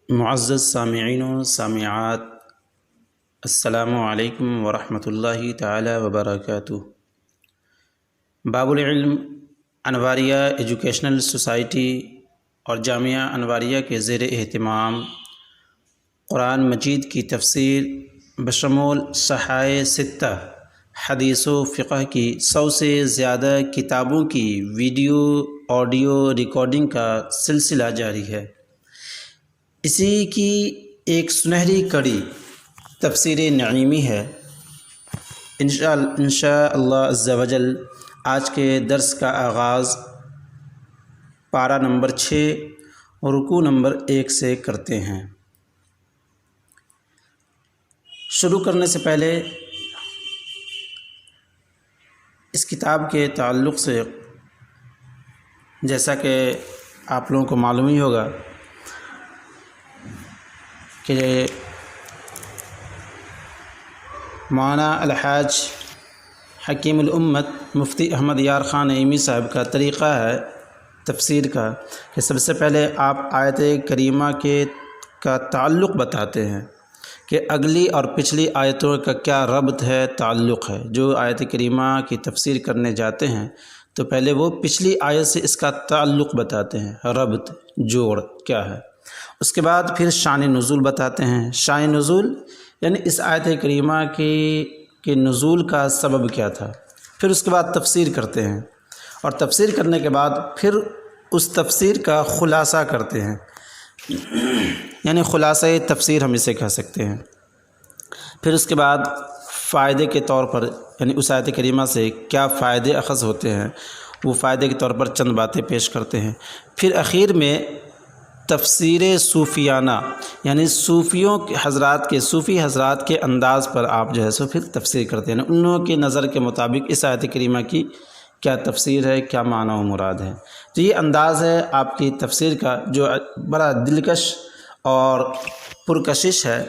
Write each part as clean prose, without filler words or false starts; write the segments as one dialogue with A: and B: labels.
A: معزز سامعین و سامعات، السلام علیکم ورحمۃ اللہ تعالی وبرکاتہ۔ باب العلم انواریہ ایجوکیشنل سوسائٹی اور جامعہ انواریہ کے زیر اہتمام قرآن مجید کی تفسیر بشمول صحائح ستہ حدیث و فقہ کی 100 سے زیادہ کتابوں کی ویڈیو آڈیو ریکارڈنگ کا سلسلہ جاری ہے۔ اسی کی ایک سنہری کڑی تفسیر نعیمی ہے۔ انشاء اللہ عز و جل آج کے درس کا آغاز پارہ نمبر 6 رکوع نمبر 1 سے کرتے ہیں۔ شروع کرنے سے پہلے اس کتاب کے تعلق سے جیسا کہ آپ لوگوں کو معلوم ہی ہوگا کہ مولانا الحاج حکیم الامت مفتی احمد یار خان نعیمی صاحب کا طریقہ ہے تفسیر کا کہ سب سے پہلے آپ آیت کریمہ کا تعلق بتاتے ہیں کہ اگلی اور پچھلی آیتوں کا کیا ربط ہے، تعلق ہے۔ جو آیت کریمہ کی تفسیر کرنے جاتے ہیں تو پہلے وہ پچھلی آیت سے اس کا تعلق بتاتے ہیں، ربط، جوڑ کیا ہے۔ اس کے بعد پھر شان نزول بتاتے ہیں۔ شان نزول یعنی اس آیت کریمہ کے نزول کا سبب کیا تھا۔ پھر اس کے بعد تفسیر کرتے ہیں، اور تفسیر کرنے کے بعد پھر اس تفسیر کا خلاصہ کرتے ہیں، یعنی خلاصہ تفسیر ہم اسے کہہ سکتے ہیں۔ پھر اس کے بعد فائدے کے طور پر، یعنی اس آیت کریمہ سے کیا فائدے اخذ ہوتے ہیں، وہ فائدے کے طور پر چند باتیں پیش کرتے ہیں۔ پھر اخیر میں تفسیر صوفیانہ، یعنی صوفی حضرات کے انداز پر آپ جو ہے سو پھر تفسیر کرتے ہیں، ان لوگوں کے نظر کے مطابق اس آیت کریمہ کی کیا تفسیر ہے، کیا معنی و مراد ہے۔ تو یہ انداز ہے آپ کی تفسیر کا، جو بڑا دلکش اور پرکشش ہے۔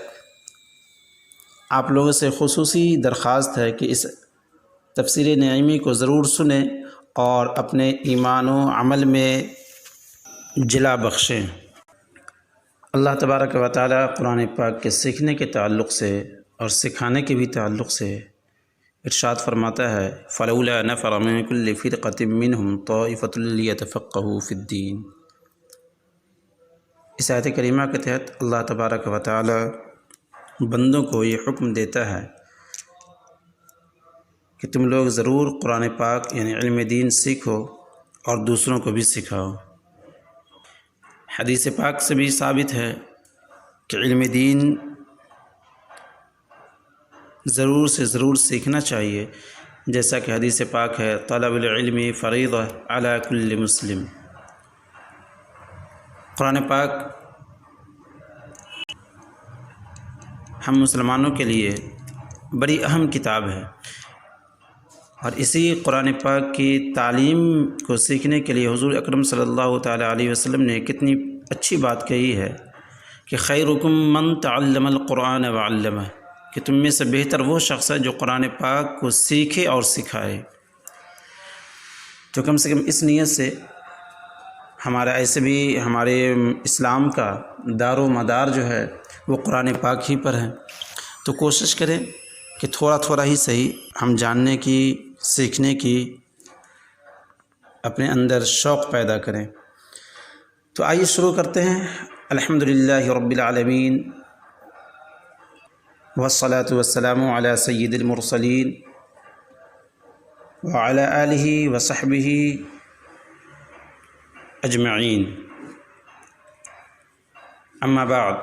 A: آپ لوگوں سے خصوصی درخواست ہے کہ اس تفسیر نعیمی کو ضرور سنیں اور اپنے ایمان و عمل میں جلا بخشیں۔ اللہ تبارک و تعالی قرآن پاک کے سیکھنے کے تعلق سے اور سکھانے کے بھی تعلق سے ارشاد فرماتا ہے، فَلَوْلَا نَفَرَ مِن كُلِّ فِرْقَةٍ مِّنْهُمْ طَائِفَةٌ لِيَتَفَقَّهُوا فِي الدِّينِ۔ اس آیت کریمہ کے تحت اللہ تبارک و تعالی بندوں کو یہ حکم دیتا ہے کہ تم لوگ ضرور قرآن پاک یعنی علم دین سیکھو اور دوسروں کو بھی سکھاؤ۔ حدیث پاک سے بھی ثابت ہے کہ علم دین ضرور سے ضرور سیکھنا چاہیے، جیسا کہ حدیث پاک ہے، طلب العلم فریضہ علی کل مسلم۔ قرآن پاک ہم مسلمانوں کے لیے بڑی اہم کتاب ہے، اور اسی قرآن پاک کی تعلیم کو سیکھنے کے لیے حضور اکرم صلی اللہ تعالی علیہ وسلم نے کتنی اچھی بات کہی ہے کہ خیرکم من تعلم القرآن وعلمہ، کہ تم میں سے بہتر وہ شخص ہے جو قرآن پاک کو سیکھے اور سکھائے۔ تو کم سے کم اس نیت سے ہمارا ایسے بھی ہمارے اسلام کا دار و مدار جو ہے وہ قرآن پاک ہی پر ہے، تو کوشش کریں کہ تھوڑا تھوڑا ہی صحیح ہم جاننے کی، سیکھنے کی اپنے اندر شوق پیدا کریں۔ تو آئیے شروع کرتے ہیں۔ الحمدللہ رب العالمین والصلاة والسلام علی سید المرسلین وعلی آلہ وصحبہ اجمعین، اما بعد،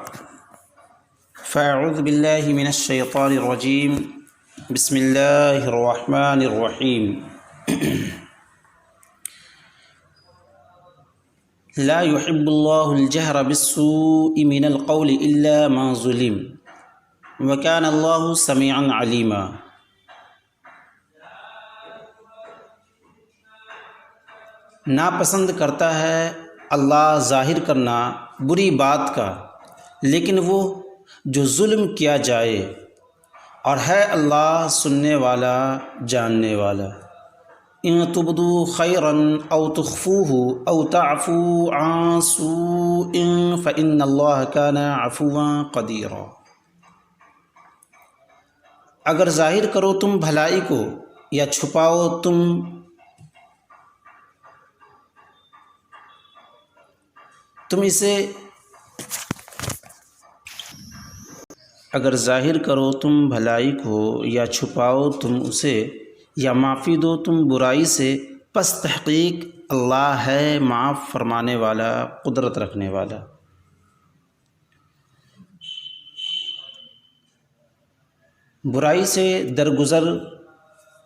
A: فاعوذ باللہ من الشیطان الرجیم، بسم اللہ الرحمن الرحیم۔ لا يحب اللہ الجہر بالسوء من القول الا ما ظلم وكان اللہ سمیعا علیما۔ ناپسند کرتا ہے اللہ ظاہر کرنا بری بات کا، لیکن وہ جو ظلم کیا جائے، اور ہے اللہ سننے والا جاننے والا۔ ان تبدوا خیرا او تخفوه او تعفوا عن سوء فإن اللہ کان عفوا قدیرا۔ اگر ظاہر کرو تم بھلائی کو یا چھپاؤ تم اسے، اگر ظاہر کرو تم بھلائی کو یا چھپاؤ تم اسے یا معافی دو تم برائی سے، پس تحقیق اللہ ہے معاف فرمانے والا، قدرت رکھنے والا۔ برائی سے درگزر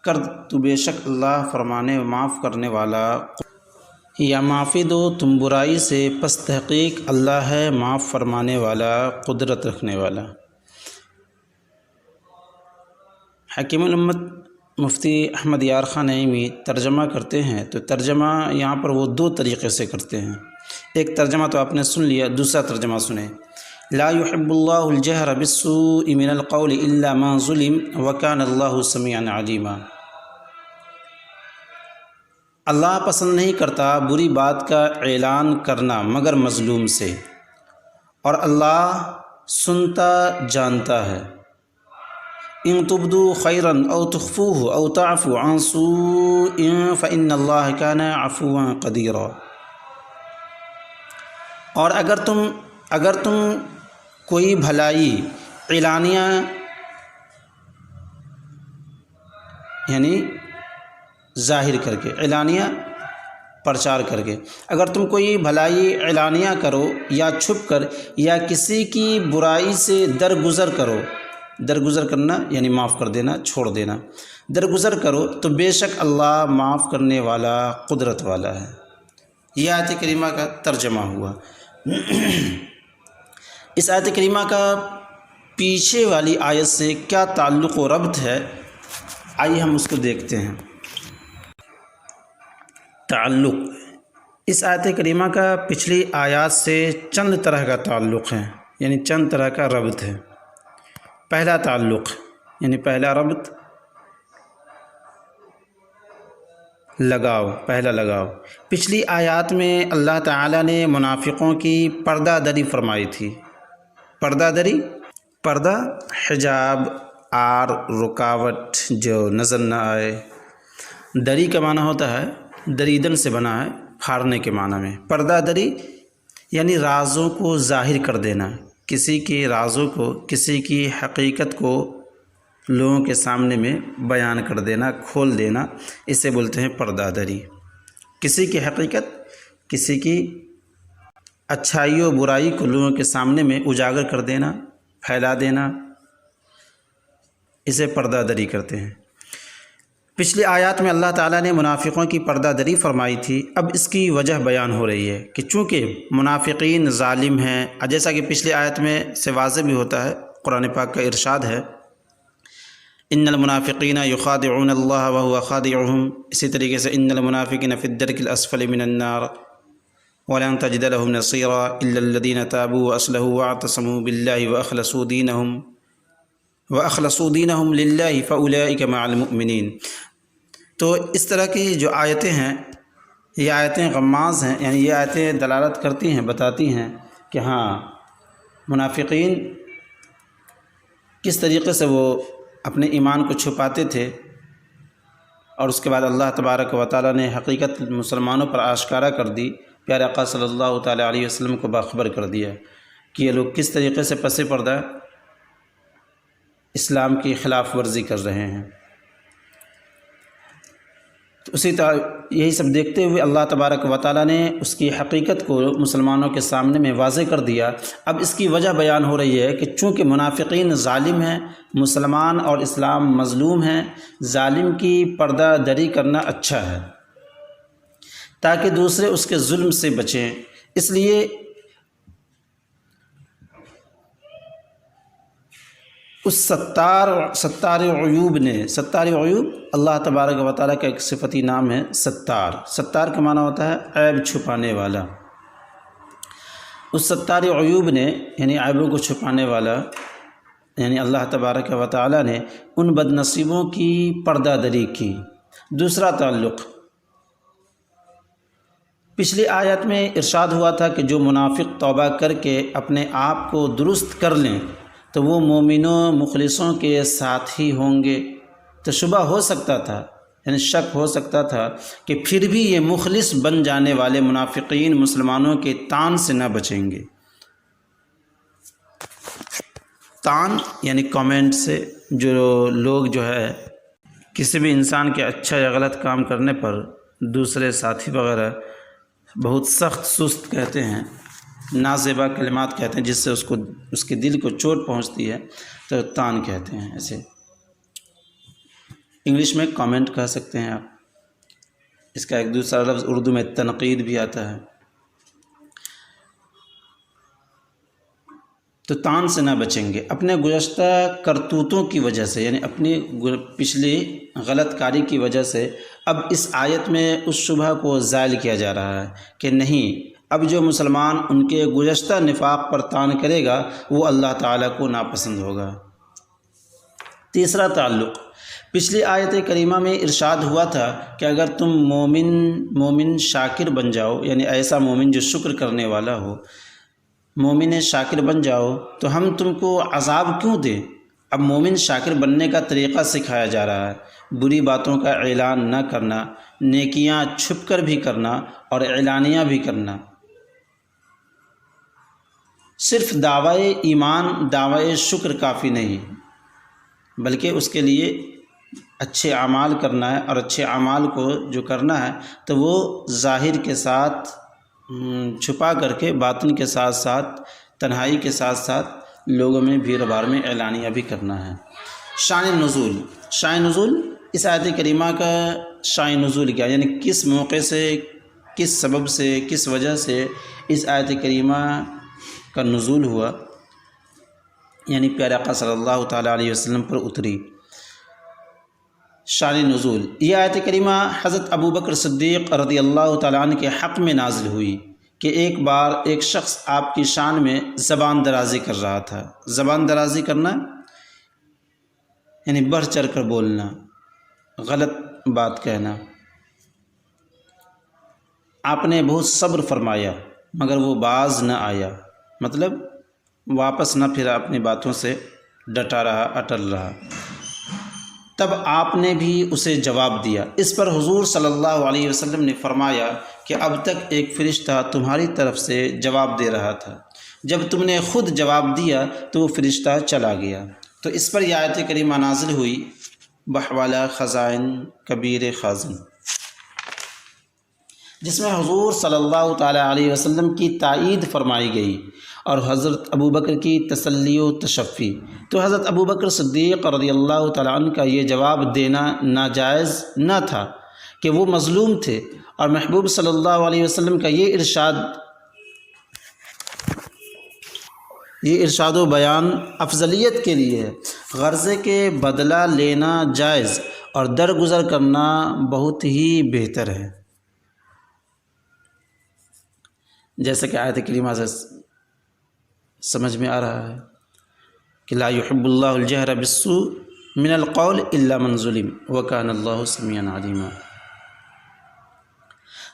A: کر تو بے شک اللہ فرمانے معاف کرنے والا، یا معافی دو تم برائی سے، پس تحقیق اللہ ہے معاف فرمانے والا، قدرت رکھنے والا۔ حکیم الامت مفتی احمد یار خان نعیمی ترجمہ کرتے ہیں تو ترجمہ یہاں پر وہ دو طریقے سے کرتے ہیں۔ ایک ترجمہ تو آپ نے سن لیا، دوسرا ترجمہ سنیں۔ لا يحب اللہ الجہر بالسوء من القول الا ما ظلم وکان اللہ سمیعا علیما۔ اللہ پسند نہیں کرتا بری بات کا اعلان کرنا مگر مظلوم سے، اور اللہ سنتا جانتا ہے۔ ان تبدوا خیرا او تخفوه او تعفوا عن سوء فإن اللہ کان عفوا قدیرا۔ اور اگر تم کوئی بھلائی اعلانیہ یعنی ظاہر کر کے، اعلانیہ پرچار کر کے، اگر تم کوئی بھلائی اعلانیہ کرو یا چھپ کر یا کسی کی برائی سے درگزر کرو، درگزر کرنا یعنی معاف کر دینا، چھوڑ دینا، درگزر کرو تو بے شک اللہ معاف کرنے والا، قدرت والا ہے۔ یہ آیت کریمہ کا ترجمہ ہوا۔ اس آیت کریمہ کا پیچھے والی آیت سے کیا تعلق و ربط ہے، آئیے ہم اس کو دیکھتے ہیں۔ تعلق، اس آیت کریمہ کا پچھلی آیات سے چند طرح کا تعلق ہے، یعنی چند طرح کا ربط ہے۔ پہلا تعلق یعنی پہلا ربط، پہلا لگاؤ۔ پچھلی آیات میں اللہ تعالیٰ نے منافقوں کی پردہ دری فرمائی تھی۔ پردہ حجاب، آر، رکاوٹ جو نظر نہ آئے۔ دری کا معنی ہوتا ہے دریدن سے بنا ہے، پھاڑنے کے معنی میں۔ پردہ دری یعنی رازوں کو ظاہر کر دینا، کسی کے رازوں کو، کسی کی حقیقت کو لوگوں کے سامنے میں بیان کر دینا، کھول دینا، اسے بولتے ہیں پردہ دری۔ کسی کی حقیقت، کسی کی اچھائی و برائی کو لوگوں کے سامنے میں اجاگر کر دینا، پھیلا دینا، اسے پردہ دری کرتے ہیں۔ پچھلی آیات میں اللہ تعالیٰ نے منافقوں کی پردہ دری فرمائی تھی، اب اس کی وجہ بیان ہو رہی ہے کہ چونکہ منافقین ظالم ہیں، جیسا کہ پچھلی آیت میں سے واضح بھی ہوتا ہے، قرآن پاک کا ارشاد ہے ان المنافقین یخادعون اللہ وهو خادعهم، اسی طریقے سے ان المنافقین فی الدرک الاسفل من النار ولن تجد لهم نصیرا الا الذین تابوا واصلحوا واعتصموا باللہ واخلصوا دینہم للہ فاولئک مع المؤمنین۔ تو اس طرح کی جو آیتیں ہیں، یہ آیتیں غماز ہیں، یعنی یہ آیتیں دلالت کرتی ہیں، بتاتی ہیں کہ ہاں منافقین کس طریقے سے وہ اپنے ایمان کو چھپاتے تھے، اور اس کے بعد اللہ تبارک و تعالیٰ نے حقیقت مسلمانوں پر آشکارا کر دی، پیارے آقا صلی اللہ تعالیٰ علیہ وسلم کو باخبر کر دیا کہ یہ لوگ کس طریقے سے پس پردہ اسلام کی خلاف ورزی کر رہے ہیں۔ تو اسی طرح یہی سب دیکھتے ہوئے اللہ تبارک و تعالیٰ نے اس کی حقیقت کو مسلمانوں کے سامنے میں واضح کر دیا۔ اب اس کی وجہ بیان ہو رہی ہے کہ چونکہ منافقین ظالم ہیں، مسلمان اور اسلام مظلوم ہیں، ظالم کی پردہ دری کرنا اچھا ہے تاکہ دوسرے اس کے ظلم سے بچیں۔ اس لیے اس ستار عیوب اللہ تبارک و تعالیٰ کا ایک صفتی نام ہے ستار کا معنی ہوتا ہے عیب چھپانے والا۔ اس ستار عیوب نے یعنی عیبوں کو چھپانے والا، یعنی اللہ تبارک و تعالیٰ نے ان بد نصیبوں کی پردہ دری کی، دوسرا تعلق، پچھلی آیت میں ارشاد ہوا تھا کہ جو منافق توبہ کر کے اپنے آپ کو درست کر لیں تو وہ مومنوں مخلصوں کے ساتھ ہی ہوں گے، تو شبہ ہو سکتا تھا، یعنی شک ہو سکتا تھا کہ پھر بھی یہ مخلص بن جانے والے منافقین مسلمانوں کے طعن سے نہ بچیں گے۔ طعن یعنی کامنٹ سے، جو لوگ جو ہے کسی بھی انسان کے اچھا یا غلط کام کرنے پر دوسرے ساتھی وغیرہ بہت سخت سست کہتے ہیں، نازیبا کلمات کہتے ہیں، جس سے اس کے دل کو چوٹ پہنچتی ہے، تو طعن کہتے ہیں۔ ایسے انگلش میں کامنٹ کہہ سکتے ہیں آپ، اس کا ایک دوسرا لفظ اردو میں تنقید بھی آتا ہے۔ تو طعن سے نہ بچیں گے اپنے گزشتہ کرتوتوں کی وجہ سے، یعنی اپنی پچھلی غلط کاری کی وجہ سے۔ اب اس آیت میں اس شبہ کو زائل کیا جا رہا ہے کہ نہیں، اب جو مسلمان ان کے گزشتہ نفاق پر طعن کرے گا وہ اللہ تعالیٰ کو ناپسند ہوگا۔ تیسرا تعلق، پچھلی آیت کریمہ میں ارشاد ہوا تھا کہ اگر تم مومن شاکر بن جاؤ، یعنی ایسا مومن جو شکر کرنے والا ہو، مومن شاکر بن جاؤ تو ہم تم کو عذاب کیوں دیں۔ اب مومن شاکر بننے کا طریقہ سکھایا جا رہا ہے، بری باتوں کا اعلان نہ کرنا، نیکیاں چھپ کر بھی کرنا اور اعلانیہ بھی کرنا۔ صرف دعوی ایمان، دعوی شکر کافی نہیں، بلکہ اس کے لیے اچھے اعمال کرنا ہے، اور اچھے اعمال کو جو کرنا ہے تو وہ ظاہر کے ساتھ چھپا کر کے، باطن کے ساتھ ساتھ، تنہائی کے ساتھ ساتھ لوگوں میں بھیڑ بھاڑ میں اعلانیہ بھی کرنا ہے۔ شان نزول اس آیت کریمہ کا شان نزول کیا، یعنی کس موقع سے، کس سبب سے، کس وجہ سے اس آیت کریمہ کا نزول ہوا، یعنی پیارے آقا صلی اللہ تعالیٰ علیہ وسلم پر اتری۔ شان نزول، یہ آیت کریمہ حضرت ابوبکر صدیق رضی اللہ تعالیٰ عنہ کے حق میں نازل ہوئی کہ ایک بار ایک شخص آپ کی شان میں زبان درازی کر رہا تھا۔ زبان درازی کرنا یعنی بڑھ چڑھ کر بولنا، غلط بات کہنا۔ آپ نے بہت صبر فرمایا مگر وہ باز نہ آیا، مطلب واپس نہ پھرا، اپنی باتوں سے ڈٹا رہا، اٹل رہا۔ تب آپ نے بھی اسے جواب دیا۔ اس پر حضور صلی اللہ علیہ وسلم نے فرمایا کہ اب تک ایک فرشتہ تمہاری طرف سے جواب دے رہا تھا، جب تم نے خود جواب دیا تو وہ فرشتہ چلا گیا۔ تو اس پر یہ آیت کریمہ نازل ہوئی، بحوالہ خزائن کبیر خازن، جس میں حضور صلی اللہ تعالیٰ علیہ وسلم کی تائید فرمائی گئی اور حضرت ابوبکر کی تسلی و تشفی۔ تو حضرت ابوبکر صدیق رضی اللہ تعالیٰ عنہ کا یہ جواب دینا ناجائز نہ تھا کہ وہ مظلوم تھے، اور محبوب صلی اللہ علیہ وسلم کا یہ ارشاد و بیان افضلیت کے لیے ہے۔ غرضے کے بدلہ لینا جائز اور درگزر کرنا بہت ہی بہتر ہے، جیسا کہ آیت کریمہ سے سمجھ میں آ رہا ہے کہ لا يحب اللہ الجہر بالسوء من القول الا من ظلم وکان اللہ سمیعا علیما۔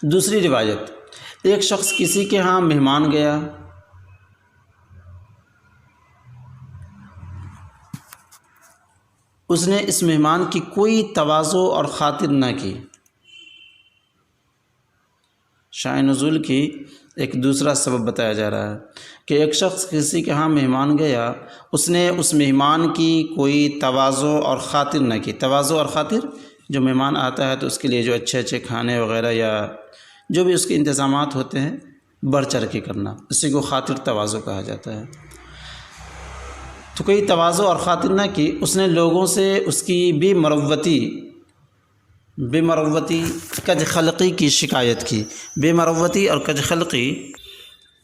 A: دوسری روایت، ایک شخص کسی کے ہاں مہمان گیا، اس نے اس مہمان کی کوئی تواضع اور خاطر نہ کی۔ شان نزول کی ایک دوسرا سبب بتایا جا رہا ہے کہ ایک شخص کسی کے ہاں مہمان گیا، اس نے اس مہمان کی کوئی تواضع اور خاطر نہ کی۔ تواضع اور خاطر، جو مہمان آتا ہے تو اس کے لیے جو اچھے اچھے کھانے وغیرہ یا جو بھی اس کے انتظامات ہوتے ہیں بڑھ چڑھ کے کرنا، اسی کو خاطر تواضع کہا جاتا ہے۔ تو کوئی تواضع اور خاطر نہ کی، اس نے لوگوں سے اس کی بے مروتی کج خلقی کی شکایت کی۔ بے مروتی اور کج خلقی،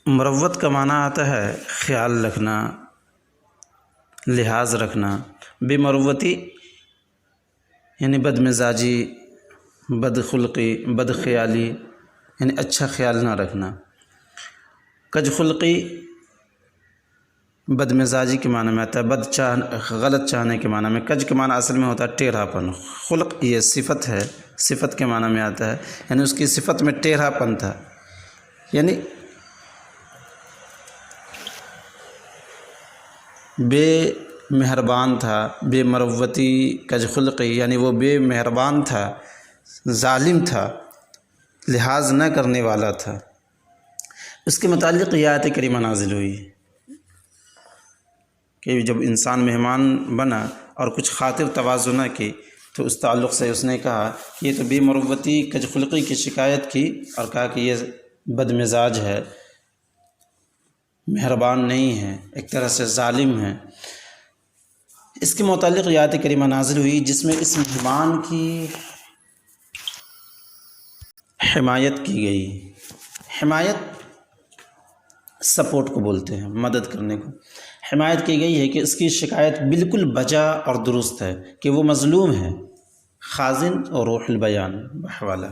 A: مروت کا معنی آتا ہے خیال رکھنا، لحاظ رکھنا۔ بے مروتی یعنی بد مزاجی، بد خلقی، بد خیالی، یعنی اچھا خیال نہ رکھنا۔ کج خلقی بد مزاجی کے معنی میں آتا ہے، غلط چاہنے کے معنی میں۔ کج کے معنی اصل میں ہوتا ہے ٹیڑھا پن، خلق یہ صفت ہے صفت کے معنی میں آتا ہے، یعنی اس کی صفت میں ٹیڑھا پن تھا، یعنی بے مہربان تھا، بے مروتی کج خلقی، یعنی وہ بے مہربان تھا، ظالم تھا، لحاظ نہ کرنے والا تھا۔ اس کے متعلق یہ آیت کریمہ نازل ہوئی کہ جب انسان مہمان بنا اور کچھ خاطر تواضع نہ کی تو اس تعلق سے اس نے کہا کہ یہ تو بے مروتی کج خلقی کی شکایت کی اور کہا کہ یہ بد مزاج ہے، مہربان نہیں ہے، ایک طرح سے ظالم ہے۔ اس کے متعلق یہ آیت کریمہ نازل ہوئی جس میں اس مہمان کی حمایت کی گئی۔ حمایت سپورٹ کو بولتے ہیں، مدد کرنے کو۔ حمایت کی گئی ہے کہ اس کی شکایت بالکل بجا اور درست ہے کہ وہ مظلوم ہے۔ خازن اور روح البیان بحوالہ۔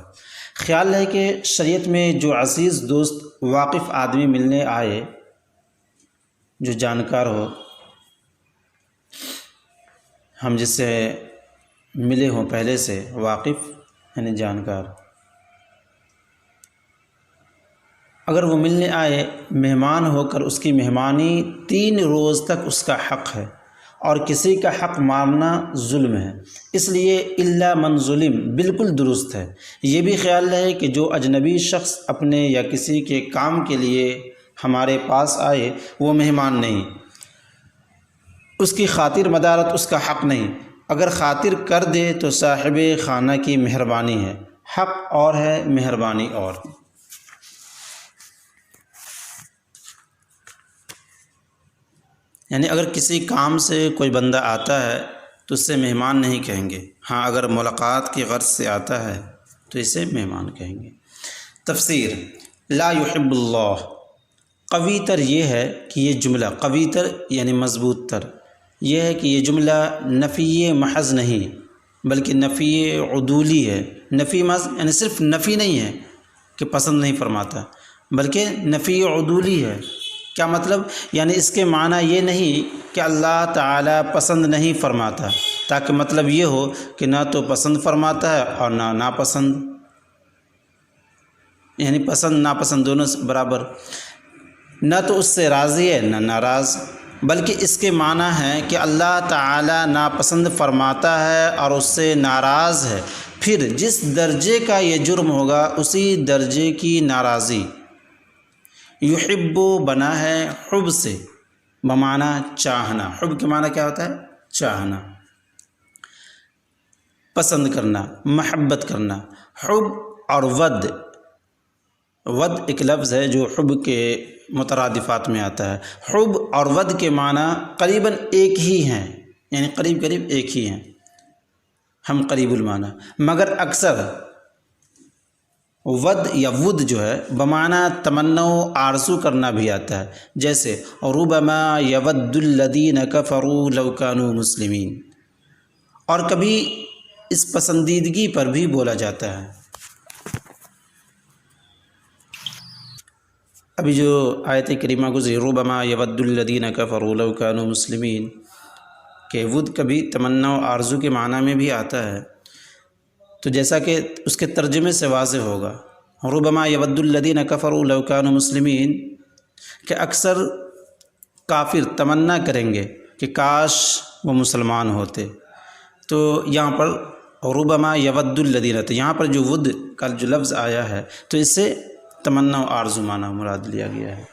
A: خیال ہے کہ شریعت میں جو عزیز دوست واقف آدمی ملنے آئے، جو جانکار ہو، ہم جس سے ملے ہوں پہلے سے، واقف یعنی جانکار، اگر وہ ملنے آئے مہمان ہو کر، اس کی مہمانی 3 روز تک اس کا حق ہے، اور کسی کا حق مارنا ظلم ہے، اس لیے الا من ظلم بالکل درست ہے۔ یہ بھی خیال رہے کہ جو اجنبی شخص اپنے یا کسی کے کام کے لیے ہمارے پاس آئے وہ مہمان نہیں، اس کی خاطر مدارت اس کا حق نہیں، اگر خاطر کر دے تو صاحب خانہ کی مہربانی ہے، حق اور ہے، مہربانی اور۔ یعنی اگر کسی کام سے کوئی بندہ آتا ہے تو اس سے مہمان نہیں کہیں گے، ہاں اگر ملاقات کی غرض سے آتا ہے تو اسے مہمان کہیں گے۔ تفسیر لا يحب اللہ، قوی تر یہ ہے کہ یہ جملہ، قوی تر یعنی مضبوط تر، یہ ہے کہ یہ جملہ نفی محض نہیں بلکہ نفی عدولی ہے۔ نفی محض یعنی صرف نفی نہیں ہے کہ پسند نہیں فرماتا، بلکہ نفی عدولی ہے۔ کیا مطلب؟ یعنی اس کے معنی یہ نہیں کہ اللہ تعالیٰ پسند نہیں فرماتا، تاکہ مطلب یہ ہو کہ نہ تو پسند فرماتا ہے اور نہ ناپسند، یعنی پسند ناپسند دونوں برابر، نہ تو اس سے راضی ہے نہ ناراض، بلکہ اس کے معنی ہے کہ اللہ تعالیٰ ناپسند فرماتا ہے اور اس سے ناراض ہے، پھر جس درجے کا یہ جرم ہوگا اسی درجے کی ناراضی۔ یحب بنا ہے حب سے، بمعنی چاہنا۔ حب کے معنی کیا ہوتا ہے؟ چاہنا، پسند کرنا، محبت کرنا۔ حب اور ود، ود ایک لفظ ہے جو حب کے مترادفات میں آتا ہے۔ حب اور ود کے معنی قریباً ایک ہی ہیں، یعنی قریب قریب ایک ہی ہیں، ہم قریب المعنی، مگر اکثر ود یا ود جو ہے بمعنی تمنا و آرزو کرنا بھی آتا ہے، جیسے ربما یود الذین کفروا لو کانوا مسلمین، اور کبھی اس پسندیدگی پر بھی بولا جاتا ہے۔ ابھی جو آیت کریمہ گزری ربما یود الذین کفروا لو کانوا مسلمین، کہ ود کبھی تمنا و آرزو کے معنی میں بھی آتا ہے، تو جیسا کہ اس کے ترجمے سے واضح ہوگا، ربما یود الذین کفروا لو کانوا مسلمین، کہ اکثر کافر تمنا کریں گے کہ کاش وہ مسلمان ہوتے۔ تو یہاں پر ربما یود الذین، تو یہاں پر جو ود کا جو لفظ آیا ہے تو اس سے تمنا و آرزو معنی مراد لیا گیا ہے۔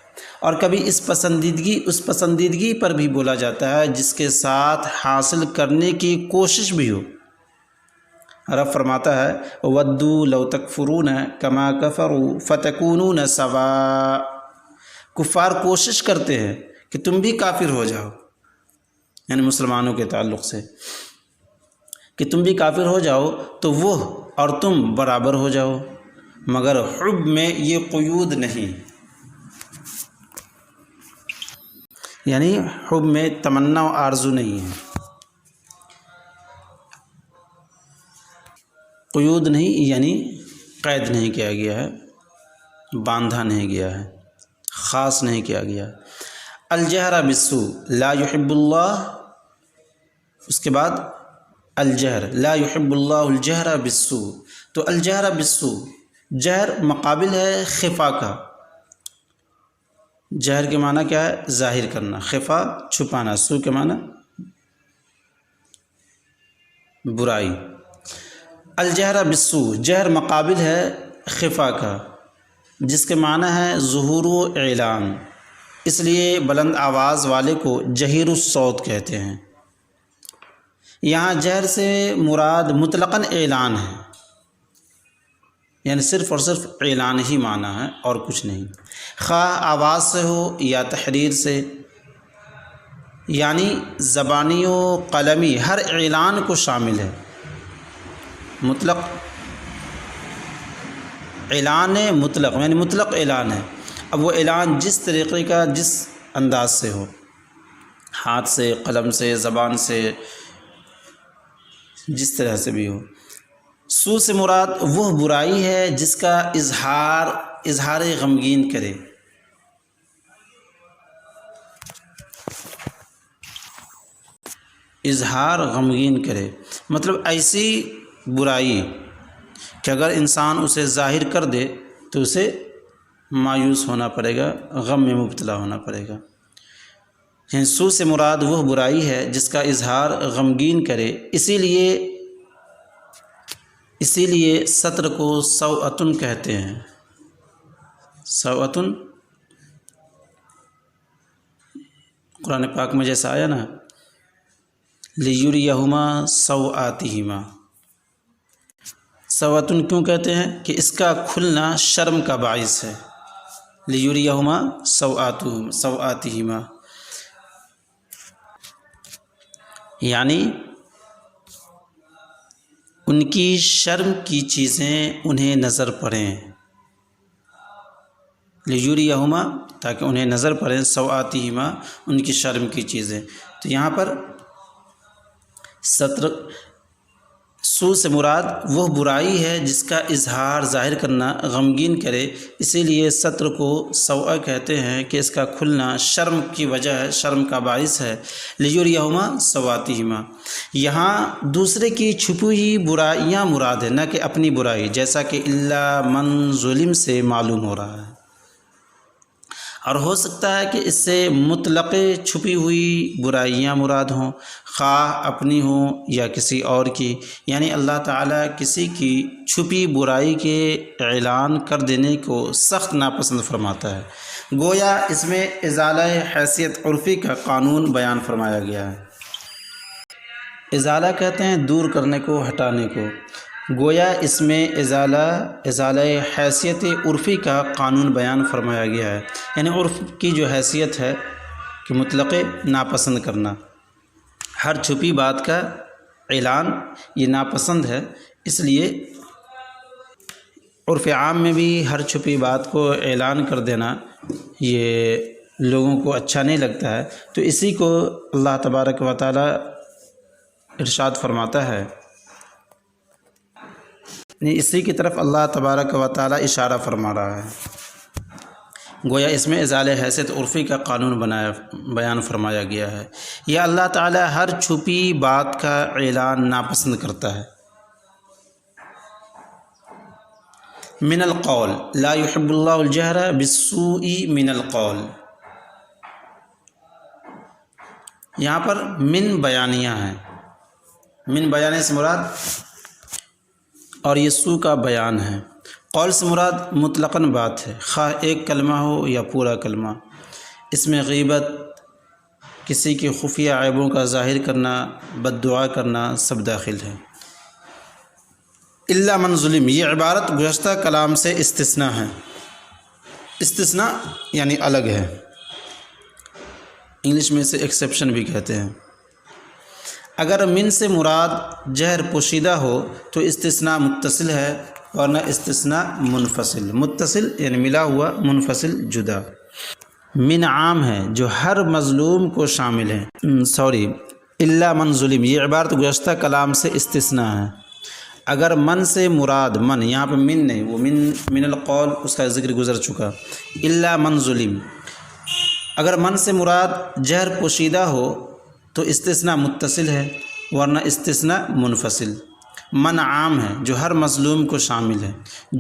A: اور کبھی اس پسندیدگی پر بھی بولا جاتا ہے جس کے ساتھ حاصل کرنے کی کوشش بھی ہو۔ رب فرماتا ہے ودوا لو تکفرون کما کفروا فتکونون سواء، کفار کوشش کرتے ہیں کہ تم بھی کافر ہو جاؤ، یعنی مسلمانوں کے تعلق سے، کہ تم بھی کافر ہو جاؤ تو وہ اور تم برابر ہو جاؤ، مگر حب میں یہ قیود نہیں، یعنی حب میں تمنا و آرزو نہیں ہے، قیود نہیں یعنی قید نہیں کیا گیا ہے، باندھا نہیں گیا ہے، خاص نہیں کیا گیا۔ الجہر بالسوء لا يحب اللہ، اس کے بعد الجہر، لا يحب اللہ الجہر بالسوء، تو الجہر بالسوء، جہر مقابل ہے خفا کا۔ جہر کے معنی کیا ہے؟ ظاہر کرنا، خفا چھپانا، سوء کے معنی برائی۔ الجہر بالسوء، جہر مقابل ہے خفا کا، جس کے معنی ہے ظہور و اعلان، اس لیے بلند آواز والے کو جہیر الصوت کہتے ہیں۔ یہاں جہر سے مراد مطلقاً اعلان ہے، یعنی صرف اور صرف اعلان ہی معنی ہے اور کچھ نہیں، خواہ آواز سے ہو یا تحریر سے، یعنی زبانی و قلمی ہر اعلان کو شامل ہے۔ مطلق اعلان مطلق، یعنی مطلق اعلان ہے۔ اب وہ اعلان جس طریقے کا، جس انداز سے ہو، ہاتھ سے، قلم سے، زبان سے، جس طرح سے بھی ہو۔ سوء سے مراد وہ برائی ہے جس کا اظہار غمگین کرے، اظہار غمگین کرے، مطلب ایسی برائی کہ اگر انسان اسے ظاہر کر دے تو اسے مایوس ہونا پڑے گا، غم میں مبتلا ہونا پڑے گا۔ یعنی سوء سے مراد وہ برائی ہے جس کا اظہار غمگین کرے، اسی لیے سطر کو سوءۃ کہتے ہیں۔ سوءۃ قرآن پاک میں جیسا آیا نا، لیریہما سوآتہما۔ سوءۃ کیوں کہتے ہیں؟ کہ اس کا کھلنا شرم کا باعث ہے۔ لیریہما سوآتہما، یعنی ان کی شرم کی چیزیں انہیں نظر پڑیں، لیریہما تاکہ انہیں نظر پڑیں، سوآتہما ان کی شرم کی چیزیں۔ تو یہاں پر سوء سے مراد وہ برائی ہے جس کا اظہار ظاہر کرنا غمگین کرے، اسی لیے سطر کو سوء کہتے ہیں کہ اس کا کھلنا شرم کی وجہ ہے، شرم کا باعث ہے۔ لیریہما سوآتہما، یہاں دوسرے کی چھپی ہوئی برائیاں مراد ہے، نہ کہ اپنی برائی، جیسا کہ الا من ظلم سے معلوم ہو رہا ہے۔ اور ہو سکتا ہے کہ اس سے مطلق چھپی ہوئی برائیاں مراد ہوں، خواہ اپنی ہوں یا کسی اور کی، یعنی اللہ تعالیٰ کسی کی چھپی برائی کے اعلان کر دینے کو سخت ناپسند فرماتا ہے۔ گویا اس میں ازالہ حیثیت عرفی کا قانون بیان فرمایا گیا ہے۔ ازالہ کہتے ہیں دور کرنے کو، ہٹانے کو۔ گویا اس میں ازالہ حیثیت عرفی کا قانون بیان فرمایا گیا ہے، یعنی عرف کی جو حیثیت ہے کہ مطلق ناپسند کرنا، ہر چھپی بات کا اعلان یہ ناپسند ہے، اس لیے عرف عام میں بھی ہر چھپی بات کو اعلان کر دینا یہ لوگوں کو اچھا نہیں لگتا ہے۔ تو اسی کو اللہ تبارک و تعالی ارشاد فرماتا ہے، اسی کی طرف اللہ تبارک و تعالی اشارہ فرما رہا ہے۔ گویا اس میں ازالہ حیثیت عرفی کا قانون بیان فرمایا گیا ہے۔ یا اللہ تعالی ہر چھپی بات کا اعلان ناپسند کرتا ہے۔ من القول، لا يحب اللہ الجہر بالسوء من القول، یہاں پر من بیانیہ ہیں، من بیانیہ سے مراد اور یہ سوء کا بیان ہے۔ قول سے مراد مطلقاً بات ہے، خواہ ایک کلمہ ہو یا پورا کلمہ۔ اس میں غیبت، کسی کی خفیہ عیبوں کا ظاہر کرنا، بد دعا کرنا سب داخل ہے۔ الا من ظلم، یہ عبارت گزشتہ کلام سے استثناء ہے۔ استثناء یعنی الگ ہے، انگلش میں اسے ایکسیپشن بھی کہتے ہیں۔ اگر من سے مراد جہر پوشیدہ ہو تو استثناء متصل ہے، ورنہ استثناء منفصل۔ متصل یعنی ملا ہوا، منفصل جدا۔ من عام ہے جو ہر مظلوم کو شامل ہے۔ الا من ظلم، یہ عبارت گزشتہ کلام سے استثناء ہے۔ اگر من سے مراد، من یہاں پہ من نہیں، وہ من القول اس کا ذکر گزر چکا۔ الا من ظلم، اگر من سے مراد جہر پوشیدہ ہو تو استثناء متصل ہے، ورنہ استثناء منفصل۔ من عام ہے جو ہر مظلوم کو شامل ہے،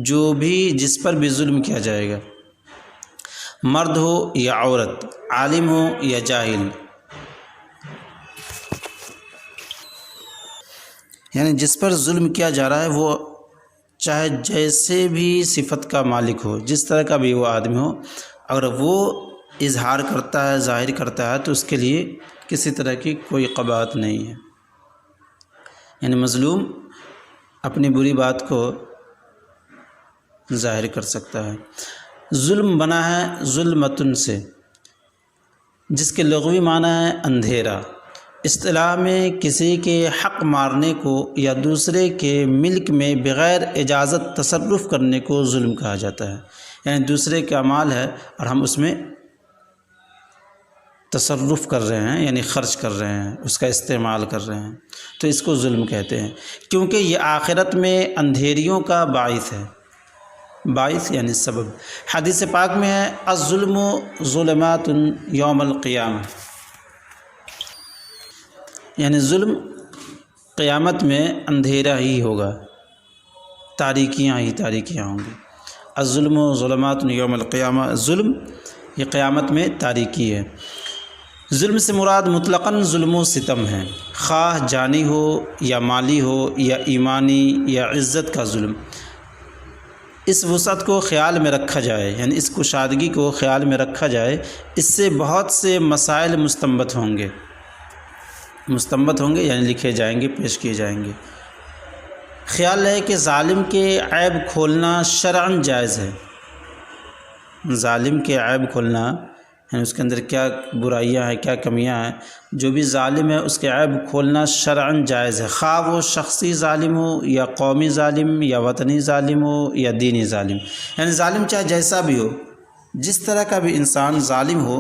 A: جو بھی جس پر بھی ظلم کیا جائے گا، مرد ہو یا عورت، عالم ہو یا جاہل، یعنی جس پر ظلم کیا جا رہا ہے وہ چاہے جیسے بھی صفت کا مالک ہو، جس طرح کا بھی وہ آدمی ہو، اگر وہ اظہار کرتا ہے، ظاہر کرتا ہے، تو اس کے لیے کسی طرح کی کوئی قباحت نہیں ہے۔ یعنی مظلوم اپنی بری بات کو ظاہر کر سکتا ہے۔ ظلم بنا ہے ظلمتن سے، جس کے لغوی معنی ہے اندھیرا۔ اصطلاح میں کسی کے حق مارنے کو یا دوسرے کے ملک میں بغیر اجازت تصرف کرنے کو ظلم کہا جاتا ہے۔ یعنی دوسرے کا مال ہے اور ہم اس میں تصرف کر رہے ہیں، یعنی خرچ کر رہے ہیں، اس کا استعمال کر رہے ہیں، تو اس کو ظلم کہتے ہیں، کیونکہ یہ آخرت میں اندھیریوں کا باعث ہے۔ باعث یعنی سبب۔ حدیث پاک میں ہے الظلم ظلمات یوم القیامہ، یعنی ظلم قیامت میں اندھیرا ہی ہوگا، تاریکیاں ہی تاریکیاں ہوں گی۔ الظلم ظلمات یوم القیامہ، ظلم یہ قیامت میں تاریکی ہے۔ ظلم سے مراد مطلقاً ظلم و ستم ہے، خواہ جانی ہو یا مالی ہو یا ایمانی یا عزت کا ظلم۔ اس وسعت کو خیال میں رکھا جائے، یعنی اس کشادگی کو خیال میں رکھا جائے، اس سے بہت سے مسائل مستنبط ہوں گے، یعنی لکھے جائیں گے، پیش کیے جائیں گے۔ خیال ہے کہ ظالم کے عیب کھولنا شرعاً جائز ہے۔ ظالم کے عیب کھولنا، یعنی اس کے اندر کیا برائیاں ہیں، کیا کمیاں ہیں، جو بھی ظالم ہے اس کے عیب کھولنا شرعاً جائز ہے، خواہ وہ شخصی ظالم ہو یا قومی ظالم یا وطنی ظالم ہو یا دینی ظالم۔ یعنی ظالم چاہے جیسا بھی ہو، جس طرح کا بھی انسان ظالم ہو،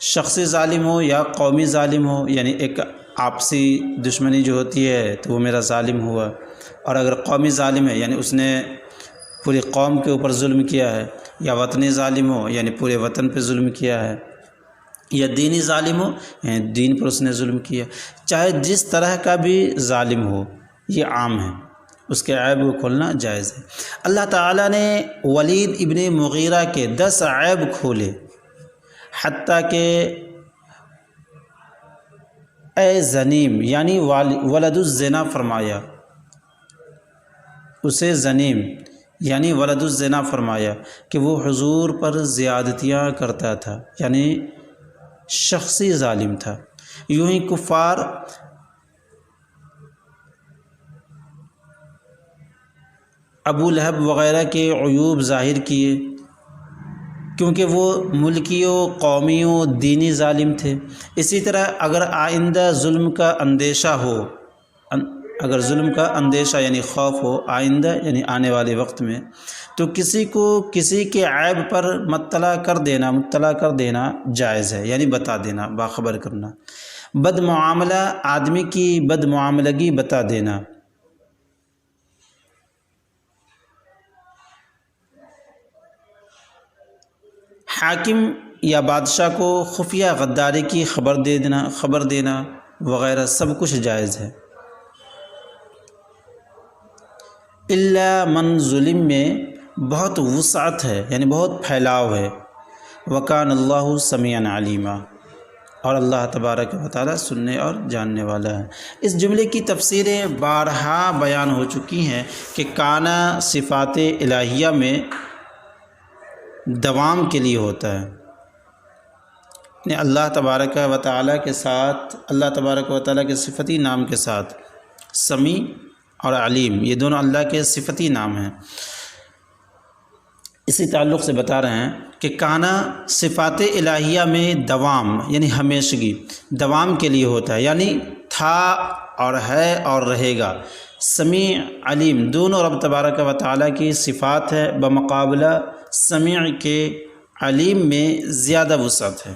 A: شخصی ظالم ہو یا قومی ظالم ہو، یعنی ایک آپسی دشمنی جو ہوتی ہے تو وہ میرا ظالم ہوا، اور اگر قومی ظالم ہے یعنی اس نے پوری قوم کے اوپر ظلم کیا ہے، یا وطنی ظالم ہو یعنی پورے وطن پہ ظلم کیا ہے، یا دینی ظالم ہو یعنی دین پر اس نے ظلم کیا، چاہے جس طرح کا بھی ظالم ہو، یہ عام ہے، اس کے عیب کو کھولنا جائز ہے۔ اللہ تعالیٰ نے ولید ابن مغیرہ کے 10 عیب کھولے، حتیٰ کہ اے زنیم یعنی ولد الزنا فرمایا، اسے زنیم یعنی ولد الزنا فرمایا کہ وہ حضور پر زیادتیاں کرتا تھا، یعنی شخصی ظالم تھا۔ یوں ہی کفار ابو لہب وغیرہ کے عیوب ظاہر کیے، کیونکہ وہ ملکی و قومی و دینی ظالم تھے۔ اسی طرح اگر آئندہ ظلم کا اندیشہ ہو، اگر ظلم کا اندیشہ یعنی خوف ہو آئندہ یعنی آنے والے وقت میں، تو کسی کو کسی کے عیب پر مطلع کر دینا جائز ہے، یعنی بتا دینا، باخبر کرنا۔ بد معاملہ آدمی کی بد معاملگی بتا دینا، حاکم یا بادشاہ کو خفیہ غداری کی خبر دینا وغیرہ سب کچھ جائز ہے۔ الا من ظلم میں بہت وسعت ہے، یعنی بہت پھیلاؤ ہے۔ وکان اللہ سمیعا علیما، اور اللہ تبارک و تعالیٰ سننے اور جاننے والا ہے۔ اس جملے کی تفسیریں بارہا بیان ہو چکی ہیں کہ کانا صفات الہیہ میں دوام کے لیے ہوتا ہے، یعنی اللہ تبارک و تعالیٰ کے ساتھ، اللہ تبارک و تعالیٰ کے صفتی نام کے ساتھ سمیع اور علیم، یہ دونوں اللہ کے صفتی نام ہیں۔ اسی تعلق سے بتا رہے ہیں کہ کانا صفات الہیہ میں دوام یعنی ہمیشگی، دوام کے لیے ہوتا ہے، یعنی تھا اور ہے اور رہے گا۔ سمیع علیم دونوں رب تبارک و تعالیٰ کی صفات ہے، بمقابلہ سمیع کے علیم میں زیادہ وسعت ہے،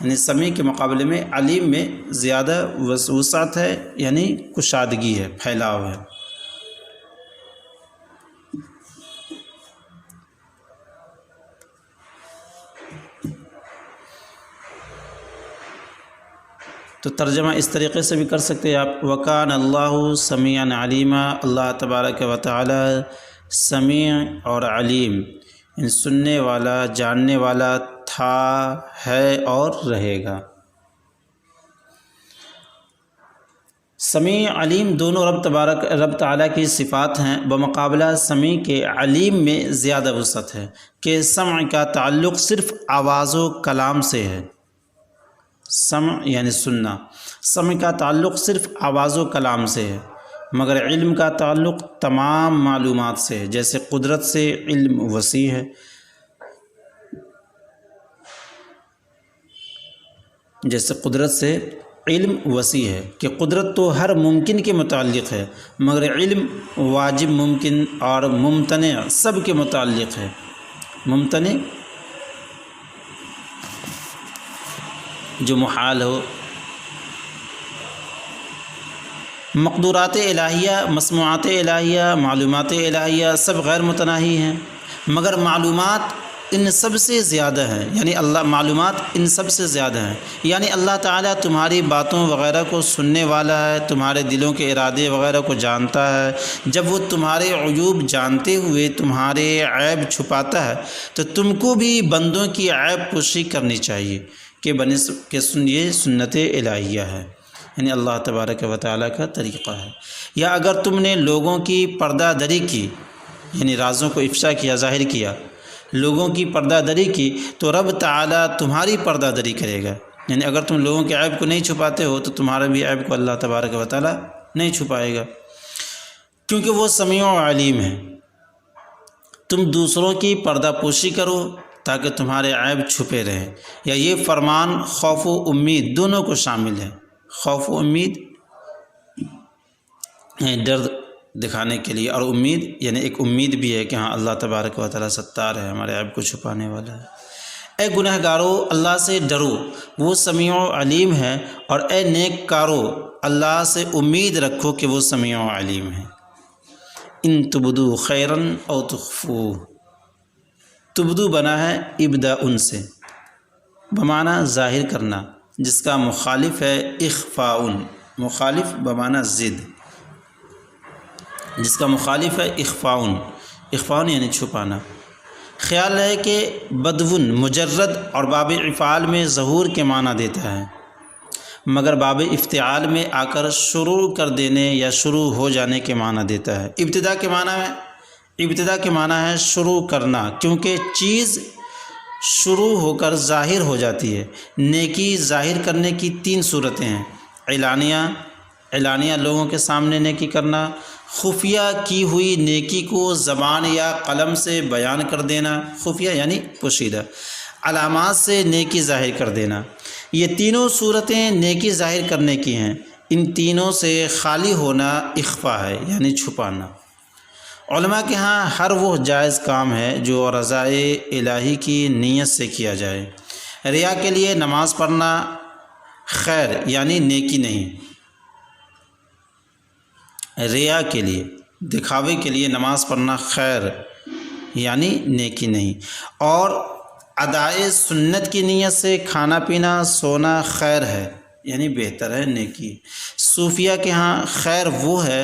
A: یعنی سمیع کے مقابلے میں علیم میں زیادہ وسعت ہے، یعنی کشادگی ہے، پھیلاؤ ہے۔ تو ترجمہ اس طریقے سے بھی کر سکتے ہیں آپ، وَكَانَ اللّٰهُ سَمِيعًا عَلِيمًا، اللہ تبارک و تعالی سمیع اور علیم، سننے والا، جاننے والا تھا، ہے اور رہے گا۔ سمیع علیم دونوں رب تعالیٰ کی صفات ہیں، بمقابلہ سمیع کے علیم میں زیادہ وسعت ہے کہ سمع کا تعلق صرف آواز و کلام سے ہے، سمع یعنی سننا، سمع کا تعلق صرف آواز و کلام سے ہے، مگر علم کا تعلق تمام معلومات سے ہے، جیسے قدرت سے علم وسیع ہے، جیسے قدرت سے علم وسیع ہے کہ قدرت تو ہر ممکن کے متعلق ہے، مگر علم واجب، ممکن اور ممتنع سب کے متعلق ہے۔ ممتنع جو محال ہو، مقدورات الہیہ، مسموعات الہیہ، معلومات الہیہ سب غیر متناہی ہیں، مگر معلومات ان سب سے زیادہ ہیں، یعنی معلومات ان سب سے زیادہ ہیں، یعنی اللہ تعالیٰ تمہاری باتوں وغیرہ کو سننے والا ہے، تمہارے دلوں کے ارادے وغیرہ کو جانتا ہے۔ جب وہ تمہارے عیوب جانتے ہوئے تمہارے عیب چھپاتا ہے تو تم کو بھی بندوں کی عیب پوشی کرنی چاہیے کہ یہ سنت الہیہ ہے، یعنی اللہ تبارک و تعالیٰ کا طریقہ ہے۔ یا اگر تم نے لوگوں کی پردہ دری کی، یعنی رازوں کو افشا کیا، ظاہر کیا، لوگوں کی پردہ دری کی، تو رب تعالیٰ تمہاری پردہ دری کرے گا، یعنی اگر تم لوگوں کے عیب کو نہیں چھپاتے ہو تو تمہارا بھی عیب کو اللہ تبارک و تعالیٰ نہیں چھپائے گا، کیونکہ وہ سمیع و علیم ہے۔ تم دوسروں کی پردہ پوشی کرو تاکہ تمہارے عیب چھپے رہیں، یا یہ فرمان خوف و امید دونوں کو شامل ہے۔ خوف و امید ڈر دکھانے کے لیے، اور امید یعنی ایک امید بھی ہے کہ ہاں اللہ تبارک و تعالیٰ ستار ہے، ہمارے عیب کو چھپانے والا ہے۔ اے گناہ گارو اللہ سے ڈرو، وہ سمیع و علیم ہے، اور اے نیک کارو اللہ سے امید رکھو کہ وہ سمیع و علیم ہے۔ ان تبدو خیرن او تخفو، تبدو بنا ہے ابدا ان سے، بمعنی ظاہر کرنا، جس کا مخالف ہے اخفاؤن، مخالف بمعنی ضد، جس کا مخالف ہے اخفاؤن، اخفاؤن یعنی چھپانا۔ خیال ہے کہ بدون مجرد اور باب افعال میں ظہور کے معنی دیتا ہے، مگر باب افتعال میں آ کر شروع کر دینے یا شروع ہو جانے کے معنی دیتا ہے۔ ابتدا کے معنی ہے شروع کرنا، کیونکہ چیز شروع ہو کر ظاہر ہو جاتی ہے۔ نیکی ظاہر کرنے کی 3 صورتیں ہیں، اعلانیہ لوگوں کے سامنے نیکی کرنا، خفیہ کی ہوئی نیکی کو زبان یا قلم سے بیان کر دینا، خفیہ یعنی پوشیدہ، علامات سے نیکی ظاہر کر دینا۔ یہ تینوں صورتیں نیکی ظاہر کرنے کی ہیں، ان تینوں سے خالی ہونا اخفا ہے یعنی چھپانا۔ علماء کے ہاں ہر وہ جائز کام ہے جو رضائے الہی کی نیت سے کیا جائے۔ ریا کے لیے نماز پڑھنا خیر یعنی نیکی نہیں، ریا کے لیے، دکھاوے کے لیے نماز پڑھنا خیر یعنی نیکی نہیں، اور ادائے سنت کی نیت سے کھانا پینا سونا خیر ہے یعنی بہتر ہے، نیکی۔ صوفیہ کے ہاں خیر وہ ہے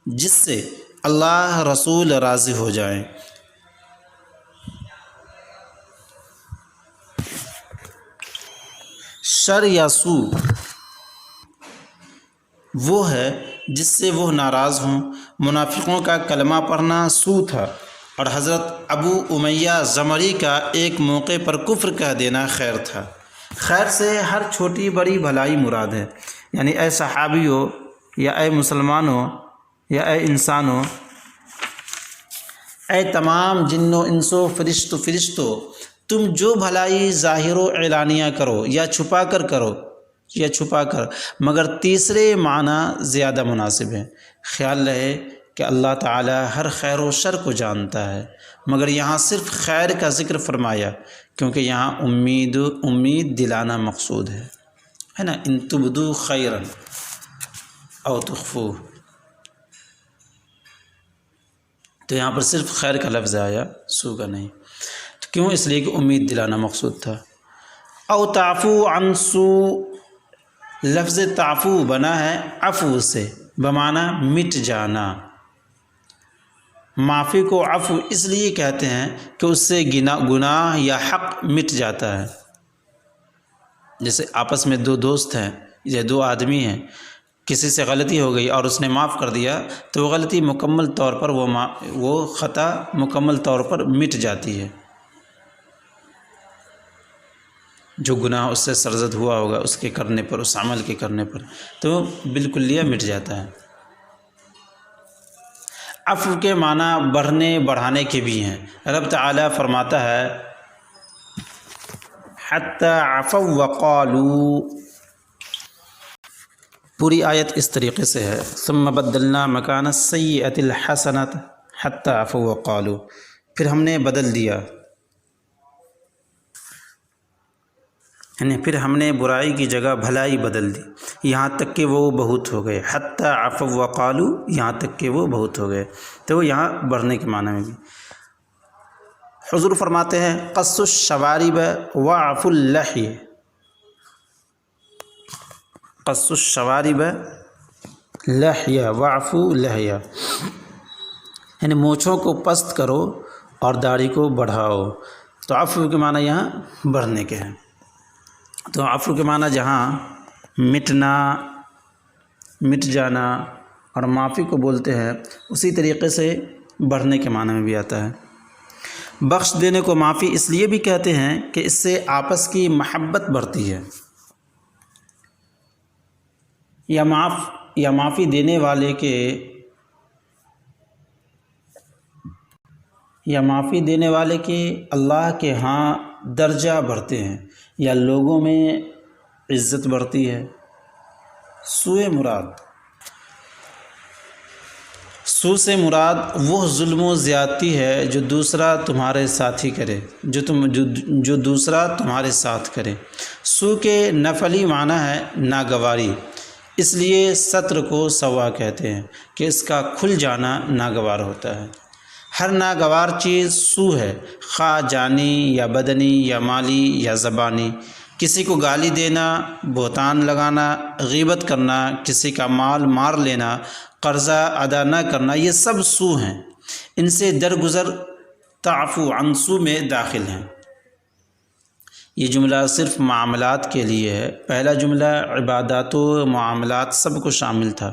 A: جس سے اللہ رسول راضی ہو جائیں۔ شر یا سو وہ ہے جس سے وہ ناراض ہوں۔ منافقوں کا کلمہ پڑھنا سو تھا، اور حضرت ابو امیہ زمری کا ایک موقع پر کفر کہہ دینا خیر تھا۔ خیر سے ہر چھوٹی بڑی بھلائی مراد ہے، یعنی اے صحابیوں، یا اے مسلمانوں، یا اے انسانوں، اے تمام جنوں انسو فرشتوں، تم جو بھلائی ظاہر و اعلانیہ کرو یا چھپا کر، مگر تیسرے معنی زیادہ مناسب ہے۔ خیال رہے کہ اللہ تعالی ہر خیر و شر کو جانتا ہے، مگر یہاں صرف خیر کا ذکر فرمایا کیونکہ یہاں امید دلانا مقصود ہے نا۔ ان تبدو خیرن او تخفو، تو یہاں پر صرف خیر کا لفظ آیا، سو کا نہیں۔ تو کیوں؟ اس لیے کہ امید دلانا مقصود تھا۔ او تعفو عن سو، لفظ تعفو بنا ہے عفو سے بمعنی مٹ جانا۔ معافی کو عفو اس لیے کہتے ہیں کہ اس سے گناہ یا حق مٹ جاتا ہے۔ جیسے آپس میں دو دوست ہیں یا دو آدمی ہیں، کسی سے غلطی ہو گئی اور اس نے معاف کر دیا تو وہ غلطی مکمل طور پر وہ خطا مکمل طور پر مٹ جاتی ہے۔ جو گناہ اس سے سرزد ہوا ہوگا اس کے کرنے پر، اس عمل کے کرنے پر، تو بالکلیہ مٹ جاتا ہے۔ عفو کے معنی بڑھنے بڑھانے کے بھی ہیں۔ رب تعالیٰ فرماتا ہے حتی عفوا وقالوا، پوری آیت اس طریقے سے ہے ثم بدلنا مکان السیئۃ الحسنۃ حتی عفوا وقالوا، پھر ہم نے بدل دیا، یعنی پھر ہم نے برائی کی جگہ بھلائی بدل دی، یہاں تک کہ وہ بہت ہو گئے۔ حتی عفوا وقالوا، یہاں تک کہ وہ بہت ہو گئے، تو وہ یہاں بڑھنے کے معنی میں بھی۔ حضور فرماتے ہیں قص الشوارب وعفو اللحی، قص الشوارب لحیہ وعفو لحیہ، یعنی مونچھوں کو پست کرو اور داڑھی کو بڑھاؤ۔ تو عفو کے معنی یہاں بڑھنے کے ہیں۔ تو عفو کے معنی جہاں مٹنا، مٹ جانا اور معافی کو بولتے ہیں، اسی طریقے سے بڑھنے کے معنی میں بھی آتا ہے۔ بخش دینے کو معافی اس لیے بھی کہتے ہیں کہ اس سے آپس کی محبت بڑھتی ہے، یا معافی دینے والے کے اللہ کے ہاں درجہ بڑھتے ہیں، یا لوگوں میں عزت بڑھتی ہے۔ سوء سے مراد وہ ظلم و زیادتی ہے جو دوسرا تمہارے ساتھ ہی کرے، جو دوسرا تمہارے ساتھ کرے۔ سوء کے نفعلی معنی ہے ناگواری، اس لیے ستر کو سوا کہتے ہیں کہ اس کا کھل جانا ناگوار ہوتا ہے۔ ہر ناگوار چیز سوء ہے، خواہ جانی یا بدنی یا مالی یا زبانی۔ کسی کو گالی دینا، بہتان لگانا، غیبت کرنا، کسی کا مال مار لینا، قرضہ ادا نہ کرنا، یہ سب سوء ہیں۔ ان سے درگزر تعفو عن سوء میں داخل ہیں۔ یہ جملہ صرف معاملات کے لیے ہے، پہلا جملہ عبادات و معاملات سب کو شامل تھا،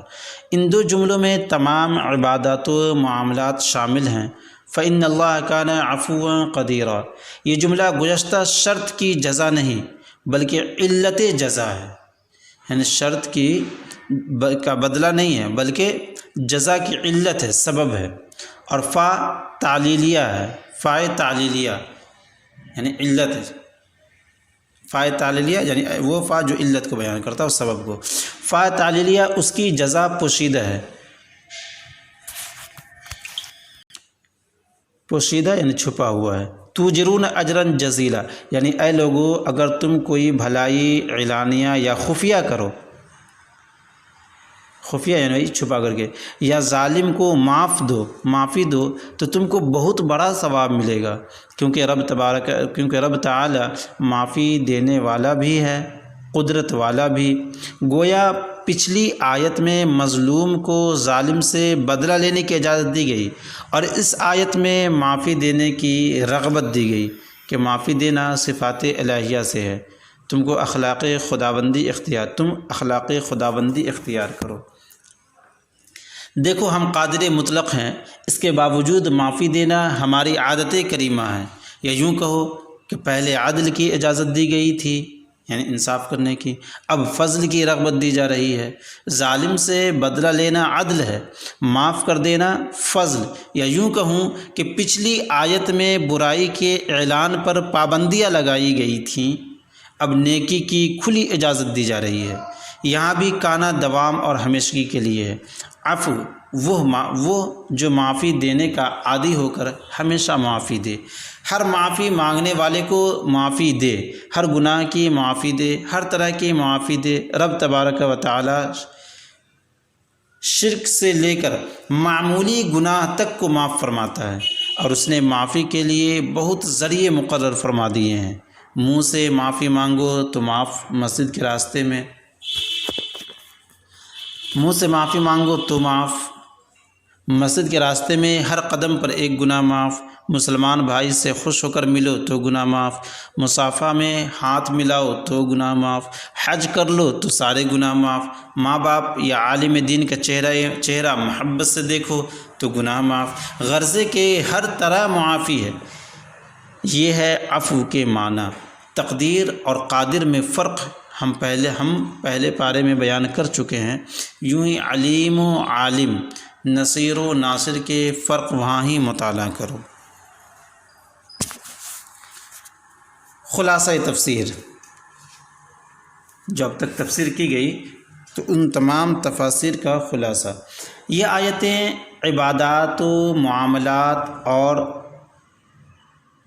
A: ان دو جملوں میں تمام عبادات و معاملات شامل ہیں۔ فإن اللہ کان عفوا قدیرا، یہ جملہ گزشتہ شرط کی جزا نہیں بلکہ علت جزا ہے، یعنی شرط کا بدلہ نہیں ہے بلکہ جزا کی علت ہے، سبب ہے۔ اور فا تعلیلیہ ہے، فائے تعلیلیہ یعنی علت ہے، فائے تعلیلیہ یعنی وہ فا جو علت کو بیان کرتا ہے اس سبب کو۔ فا تعلیلیہ اس کی جزا پوشیدہ ہے، پوشیدہ یعنی چھپا ہوا ہے۔ توجرون اجرا جزیلا، یعنی اے لوگو اگر تم کوئی بھلائی اعلانیہ یا خفیہ کرو، خفیہ یعنی چھپا کر کے، یا ظالم کو معافی دو تو تم کو بہت بڑا ثواب ملے گا، کیونکہ رب تعالی معافی دینے والا بھی ہے، قدرت والا بھی۔ گویا پچھلی آیت میں مظلوم کو ظالم سے بدلہ لینے کی اجازت دی گئی، اور اس آیت میں معافی دینے کی رغبت دی گئی کہ معافی دینا صفات الہیہ سے ہے، تم اخلاق خداوندی اختیار کرو۔ دیکھو ہم قادر مطلق ہیں، اس کے باوجود معافی دینا ہماری عادت کریمہ ہے، یا یوں کہو کہ پہلے عدل کی اجازت دی گئی تھی، یعنی انصاف کرنے کی، اب فضل کی رغبت دی جا رہی ہے۔ ظالم سے بدلہ لینا عدل ہے، معاف کر دینا فضل، یا یوں کہوں کہ پچھلی آیت میں برائی کے اعلان پر پابندیاں لگائی گئی تھیں، اب نیکی کی کھلی اجازت دی جا رہی ہے۔ یہاں بھی کانا دوام اور ہمیشگی کے لیے ہے۔ عفو وہ جو معافی دینے کا عادی ہو کر ہمیشہ معافی دے، ہر معافی مانگنے والے کو معافی دے، ہر گناہ کی معافی دے، ہر طرح کی معافی دے۔ رب تبارک و تعالی شرک سے لے کر معمولی گناہ تک کو معاف فرماتا ہے، اور اس نے معافی کے لیے بہت ذریعے مقرر فرما دیے ہیں۔ منہ سے معافی مانگو تو معاف مسجد کے راستے میں، منہ سے معافی مانگو تو معاف، مسجد کے راستے میں ہر قدم پر ایک گناہ معاف، مسلمان بھائی سے خوش ہو کر ملو تو گناہ معاف، مصافحہ میں ہاتھ ملاؤ تو گناہ معاف، حج کر لو تو سارے گناہ معاف، ماں باپ یا عالم دین کا چہرہ محبت سے دیکھو تو گناہ معاف، غرضے کے ہر طرح معافی ہے۔ یہ ہے عفو کے معنی۔ تقدیر اور قادر میں فرق ہم پہلے پارے میں بیان کر چکے ہیں۔ یوں ہی علیم و عالم، نصیر و ناصر کے فرق وہاں ہی مطالعہ کرو۔ خلاصہ تفسیر، جو اب تک تفسیر کی گئی تو ان تمام تفاسیر کا خلاصہ، یہ آیتیں عبادات و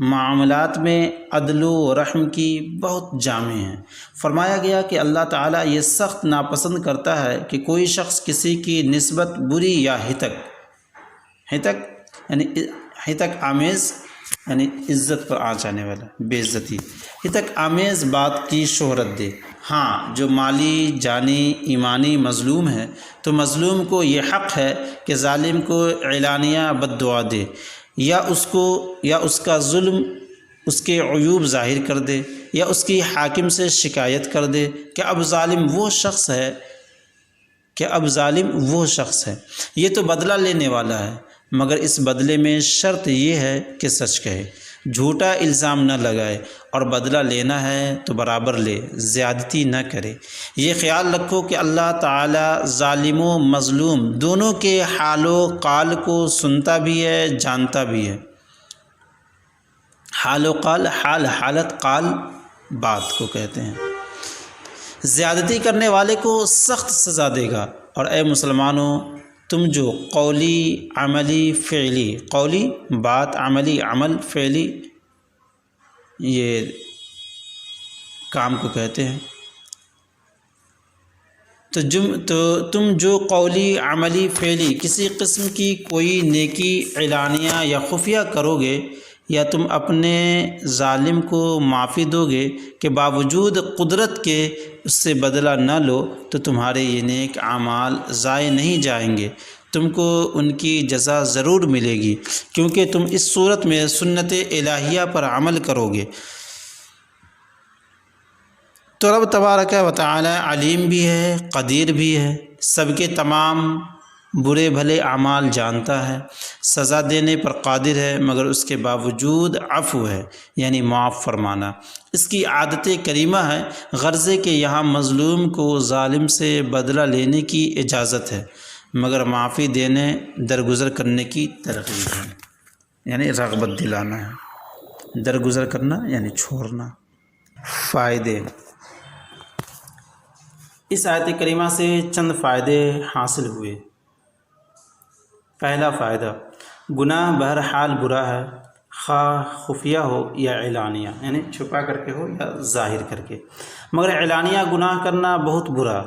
A: معاملات میں عدل و رحم کی بہت جامع ہیں۔ فرمایا گیا کہ اللہ تعالیٰ یہ سخت ناپسند کرتا ہے کہ کوئی شخص کسی کی نسبت بری یا ہتک آمیز یعنی عزت پر آنچ آنے والا، بے عزتی، ہتک آمیز بات کی شہرت دے۔ ہاں، جو مالی، جانی، ایمانی مظلوم ہے تو مظلوم کو یہ حق ہے کہ ظالم کو اعلانیہ بد دعا دے، یا اس کا ظلم، اس کے عیوب ظاہر کر دے، یا اس کی حاکم سے شکایت کر دے کہ اب ظالم وہ شخص ہے، یہ تو بدلہ لینے والا ہے، مگر اس بدلے میں شرط یہ ہے کہ سچ کہے، جھوٹا الزام نہ لگائے، اور بدلہ لینا ہے تو برابر لے، زیادتی نہ کرے۔ یہ خیال رکھو کہ اللہ تعالیٰ ظالم و مظلوم دونوں کے حال و قال کو سنتا بھی ہے، جانتا بھی ہے۔ حال و قال، حالت، قال بات کو کہتے ہیں۔ زیادتی کرنے والے کو سخت سزا دے گا۔ اور اے مسلمانوں، تم جو قولی، عملی، فعلی، قولی بات، عملی عمل، فعلی یہ کام کو کہتے ہیں، تو تم جو قولی، عملی، فعلی کسی قسم کی کوئی نیکی اعلانیہ یا خفیہ کرو گے، یا تم اپنے ظالم کو معافی دو گے کہ باوجود قدرت کے اس سے بدلہ نہ لو، تو تمہارے یہ نیک اعمال ضائع نہیں جائیں گے، تم کو ان کی جزا ضرور ملے گی، کیونکہ تم اس صورت میں سنت الہیہ پر عمل کرو گے۔ تو رب تبارک و تعالی علیم بھی ہے، قدیر بھی ہے، سب کے تمام برے بھلے اعمال جانتا ہے، سزا دینے پر قادر ہے، مگر اس کے باوجود عفو ہے، یعنی معاف فرمانا، اس کی عادت کریمہ ہے۔ غرضے کہ یہاں مظلوم کو ظالم سے بدلہ لینے کی اجازت ہے، مگر معافی دینے، درگزر کرنے کی ترغیب ہے، یعنی رغبت دلانا ہے، درگزر کرنا یعنی چھوڑنا۔ فائدے، اس آیت کریمہ سے چند فائدے حاصل ہوئے۔ پہلا فائدہ، گناہ بہرحال برا ہے، خواہ خفیہ ہو یا اعلانیہ، یعنی چھپا کر کے ہو یا ظاہر کر کے، مگر اعلانیہ گناہ کرنا بہت برا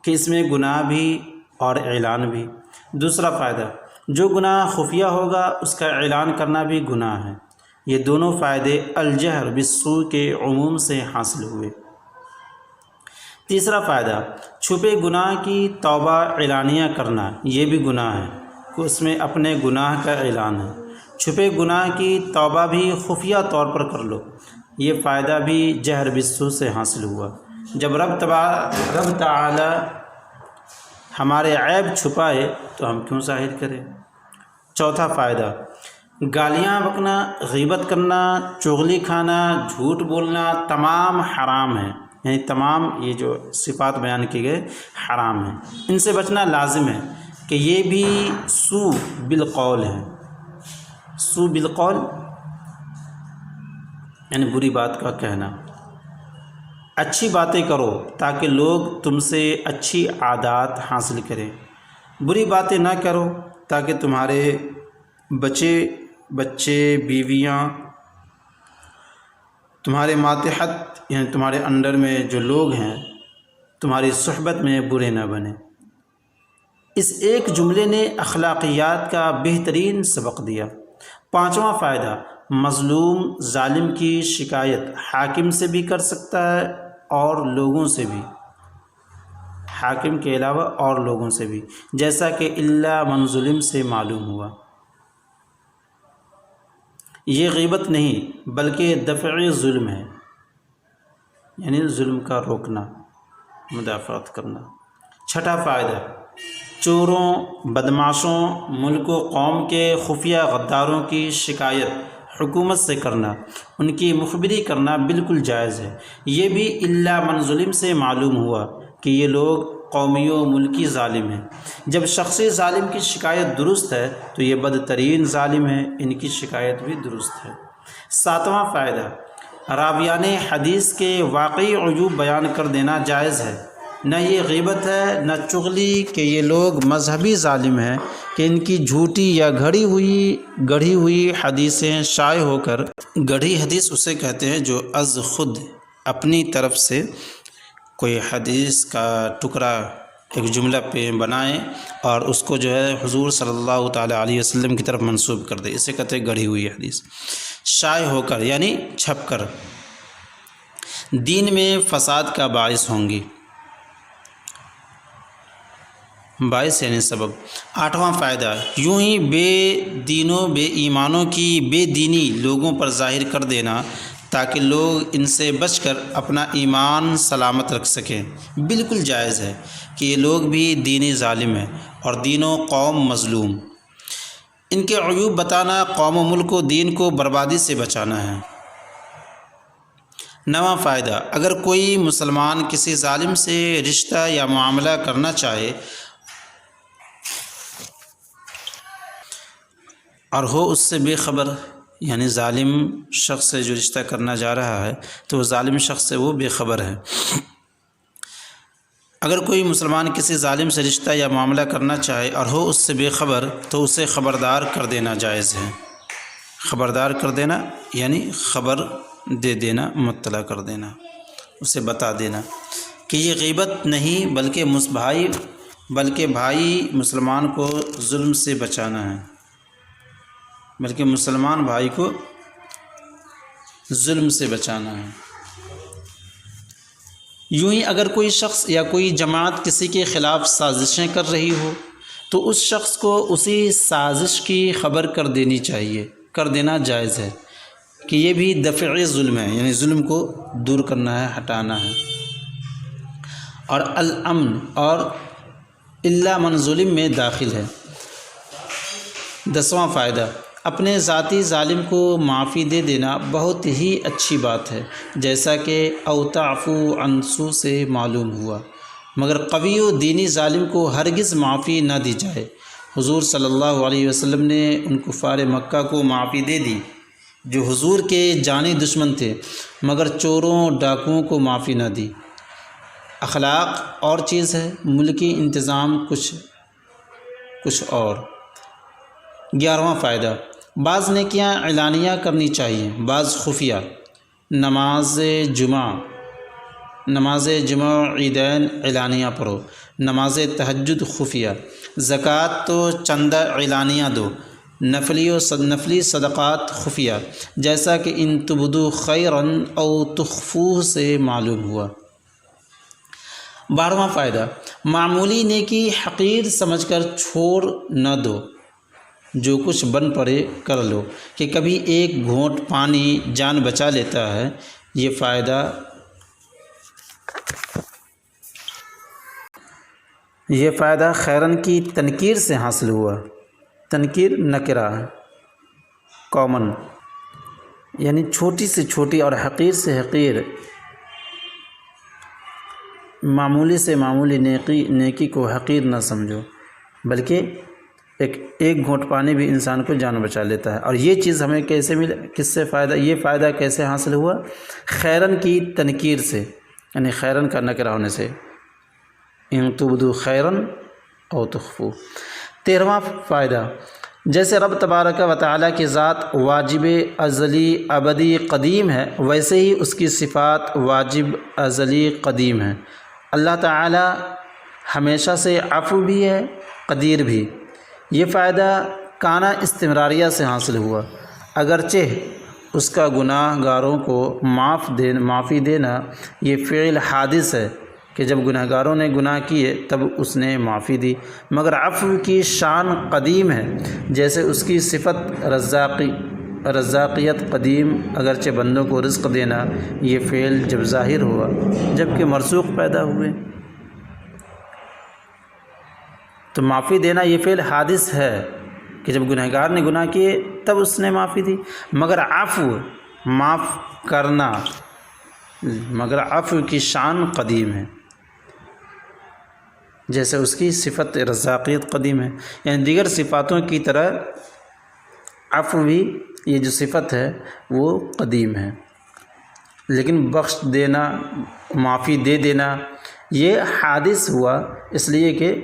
A: کہ اس میں گناہ بھی اور اعلان بھی۔ دوسرا فائدہ، جو گناہ خفیہ ہوگا اس کا اعلان کرنا بھی گناہ ہے۔ یہ دونوں فائدے الجہر بالسوء کے عموم سے حاصل ہوئے۔ تیسرا فائدہ، چھپے گناہ کی توبہ اعلانیہ کرنا، یہ بھی گناہ ہے کہ اس میں اپنے گناہ کا اعلان ہے۔ چھپے گناہ کی توبہ بھی خفیہ طور پر کر لو، یہ فائدہ بھی جہر بالسوء سے حاصل ہوا۔ جب رب تعالی ہمارے عیب چھپائے تو ہم کیوں ظاہر کریں۔ چوتھا فائدہ، گالیاں بکنا، غیبت کرنا، چغلی کھانا، جھوٹ بولنا تمام حرام ہیں، یعنی تمام یہ جو صفات بیان کی گئے حرام ہیں، ان سے بچنا لازم ہے کہ یہ بھی سوء بالقول ہے۔ سوء بالقول یعنی بری بات کا کہنا۔ اچھی باتیں کرو تاکہ لوگ تم سے اچھی عادات حاصل کریں، بری باتیں نہ کرو تاکہ تمہارے بچے، بیویاں، تمہارے ماتحت یعنی تمہارے انڈر میں جو لوگ ہیں تمہاری صحبت میں برے نہ بنیں۔ اس ایک جملے نے اخلاقیات کا بہترین سبق دیا۔ پانچواں فائدہ، مظلوم ظالم کی شکایت حاکم سے بھی کر سکتا ہے اور لوگوں سے بھی۔ حاکم کے علاوہ اور لوگوں سے بھی، جیسا کہ الا من ظلم سے معلوم ہوا۔ یہ غیبت نہیں بلکہ دفع ظلم ہے، یعنی ظلم کا روکنا، مدافعت کرنا۔ چھٹا فائدہ، چوروں، بدماشوں، ملک و قوم کے خفیہ غداروں کی شکایت حکومت سے کرنا، ان کی مخبری کرنا بالکل جائز ہے۔ یہ بھی الا من ظلم سے معلوم ہوا کہ یہ لوگ قومی و ملکی ظالم ہیں۔ جب شخصی ظالم کی شکایت درست ہے تو یہ بدترین ظالم ہے، ان کی شکایت بھی درست ہے۔ ساتواں فائدہ، راویان حدیث کے واقعی عیوب بیان کر دینا جائز ہے۔ نہ یہ غیبت ہے نہ چغلی کہ یہ لوگ مذہبی ظالم ہیں کہ ان کی جھوٹی یا گڑھی ہوئی حدیثیں شائع ہو کر، گڑھی حدیث اسے کہتے ہیں جو از خود اپنی طرف سے کوئی حدیث کا ٹکڑا ایک جملہ پہ بنائیں اور اس کو جو ہے حضور صلی اللہ تعالیٰ علیہ وسلم کی طرف منسوب کر دے، اسے کہتے ہیں گڑھی ہوئی حدیث۔ شائع ہو کر یعنی چھپ کر دین میں فساد کا باعث ہوں گی، باعث یعنی سبب۔ آٹھواں فائدہ، یوں ہی بے دینوں بے ایمانوں کی بے دینی لوگوں پر ظاہر کر دینا تاکہ لوگ ان سے بچ کر اپنا ایمان سلامت رکھ سکیں، بالکل جائز ہے کہ یہ لوگ بھی دینی ظالم ہیں اور دین و قوم مظلوم۔ ان کے عیوب بتانا قوم و ملک و دین کو بربادی سے بچانا ہے۔ نواں فائدہ، اگر کوئی مسلمان کسی ظالم سے رشتہ یا معاملہ کرنا چاہے اور ہو اس سے بے خبر، یعنی ظالم شخص سے جو رشتہ کرنا جا رہا ہے تو وہ ظالم شخص سے وہ بے خبر ہے۔ اگر کوئی مسلمان کسی ظالم سے رشتہ یا معاملہ کرنا چاہے اور ہو اس سے بے خبر تو اسے خبردار کر دینا جائز ہے۔ خبردار کر دینا یعنی خبر دے دینا، مطلع کر دینا، اسے بتا دینا کہ یہ غیبت نہیں بلکہ بھائی مسلمان کو ظلم سے بچانا ہے، بلکہ مسلمان بھائی کو ظلم سے بچانا ہے۔ یوں ہی اگر کوئی شخص یا کوئی جماعت کسی کے خلاف سازشیں کر رہی ہو تو اس شخص کو اسی سازش کی خبر کر دینا جائز ہے کہ یہ بھی دفع ظلم ہے، یعنی ظلم کو دور کرنا ہے، ہٹانا ہے۔ اور الامن اور الا من ظلم میں داخل ہے۔ 10واں فائدہ، اپنے ذاتی ظالم کو معافی دے دینا بہت ہی اچھی بات ہے، جیسا کہ او تعفو عن سوء سے معلوم ہوا، مگر قوی و دینی ظالم کو ہرگز معافی نہ دی جائے۔ حضور صلی اللہ علیہ وسلم نے ان کفار مکہ کو معافی دے دی جو حضور کے جانی دشمن تھے، مگر چوروں ڈاکوؤں کو معافی نہ دی۔ اخلاق اور چیز ہے، ملکی انتظام کچھ اور۔ 11واں فائدہ، بعض نیکیاں اعلانیہ کرنی چاہیے، بعض خفیہ۔ نماز جمعہ عیدین اعلانیہ پڑھو، نماز تہجد خفیہ، زکوٰۃ تو چندہ اعلانیہ دو، نفلی صدقات خفیہ، جیسا کہ ان تبدو خیرا او تخفوہ سے معلوم ہوا۔ 12واں فائدہ، معمولی نیکی حقیر سمجھ کر چھوڑ نہ دو، جو کچھ بن پڑے کر لو، کہ کبھی ایک گھونٹ پانی جان بچا لیتا ہے۔ یہ فائدہ خیرن کی تنکیر سے حاصل ہوا۔ تنکیر نکرہ ہے، کامن، یعنی چھوٹی سے چھوٹی اور حقیر سے حقیر، معمولی سے معمولی نیکی کو حقیر نہ سمجھو، بلکہ ایک گھونٹ پانی بھی انسان کو جان بچا لیتا ہے۔ اور یہ چیز ہمیں کیسے ملے، کس سے فائدہ، یہ فائدہ کیسے حاصل ہوا؟ خیرن کی تنکیر سے، یعنی خیرن کا نکرہ ہونے سے، ان تبدو خیرن او تخفو۔ 13واں فائدہ، جیسے رب تبارک و تعالیٰ کی ذات واجب ازلی ابدی قدیم ہے، ویسے ہی اس کی صفات واجب ازلی قدیم ہے۔ اللہ تعالیٰ ہمیشہ سے عفو بھی ہے، قدیر بھی۔ یہ فائدہ کانا استمراریہ سے حاصل ہوا، اگرچہ اس کا گناہ گاروں کو معافی دینا یہ فعل حادث ہے، کہ جب گناہ گاروں نے گناہ کیے تب اس نے معافی دی، مگر عفو کی شان قدیم ہے، جیسے اس کی صفت رزاقیت قدیم، اگرچہ بندوں کو رزق دینا یہ فعل جب ظاہر ہوا جبکہ مرسوخ پیدا ہوئے، تو معافی دینا یہ فعل حادث ہے کہ جب گناہ گار نے گناہ کیے تب اس نے معافی دی، مگر عفو کی شان قدیم ہے، جیسے اس کی صفت رزاقیت قدیم ہے، یعنی دیگر صفاتوں کی طرح عفو بھی یہ جو صفت ہے وہ قدیم ہے، لیکن بخش دینا، معافی دے دینا یہ حادث ہوا اس لیے کہ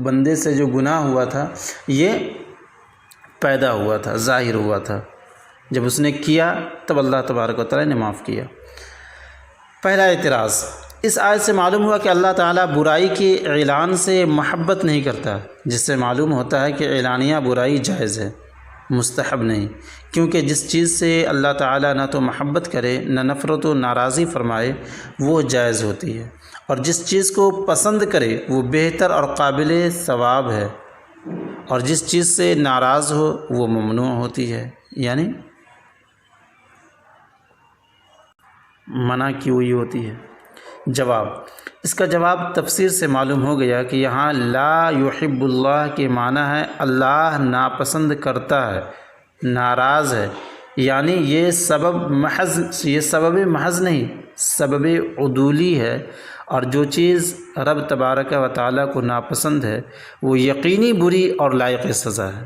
A: بندے سے جو گناہ ہوا تھا یہ پیدا ہوا تھا، ظاہر ہوا تھا، جب اس نے کیا تب اللہ تبارک و تعالیٰ نے معاف کیا۔ پہلا اعتراض، اس آیت سے معلوم ہوا کہ اللہ تعالیٰ برائی کے اعلان سے محبت نہیں کرتا، جس سے معلوم ہوتا ہے کہ اعلانیہ برائی جائز ہے، مستحب نہیں، کیونکہ جس چیز سے اللہ تعالیٰ نہ تو محبت کرے نہ نفرت و ناراضی فرمائے وہ جائز ہوتی ہے، اور جس چیز کو پسند کرے وہ بہتر اور قابل ثواب ہے، اور جس چیز سے ناراض ہو وہ ممنوع ہوتی ہے، یعنی منع کی ہوئی ہوتی ہے۔ جواب، اس کا جواب تفسیر سے معلوم ہو گیا کہ یہاں لا یحب اللہ کے معنی ہے اللہ ناپسند کرتا ہے، ناراض ہے، یعنی یہ سبب محض نہیں، سبب عدولی ہے، اور جو چیز رب تبارک و تعالیٰ کو ناپسند ہے وہ یقینی بری اور لائق سزا ہے۔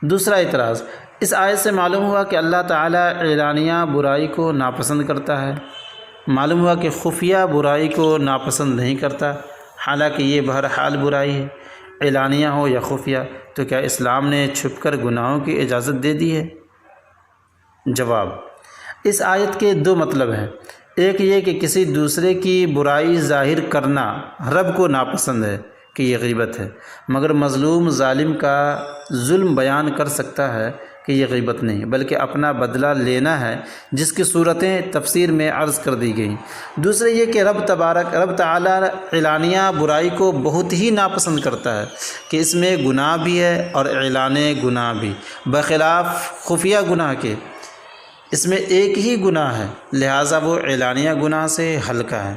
A: دوسرا اعتراض، اس آیت سے معلوم ہوا کہ اللہ تعالیٰ اعلانیہ برائی کو ناپسند کرتا ہے، معلوم ہوا کہ خفیہ برائی کو ناپسند نہیں کرتا، حالانکہ یہ بہرحال برائی ہے، اعلانیہ ہو یا خفیہ، تو کیا اسلام نے چھپ کر گناہوں کی اجازت دے دی ہے؟ جواب، اس آیت کے دو مطلب ہیں، ایک یہ کہ کسی دوسرے کی برائی ظاہر کرنا رب کو ناپسند ہے کہ یہ غیبت ہے، مگر مظلوم ظالم کا ظلم بیان کر سکتا ہے کہ یہ غیبت نہیں بلکہ اپنا بدلہ لینا ہے، جس کی صورتیں تفسیر میں عرض کر دی گئیں۔ دوسرے یہ کہ رب تعالیٰ اعلانیہ برائی کو بہت ہی ناپسند کرتا ہے کہ اس میں گناہ بھی ہے اور اعلان گناہ بھی، بخلاف خفیہ گناہ کے، اس میں ایک ہی گناہ ہے، لہٰذا وہ اعلانیہ گناہ سے ہلکا ہے۔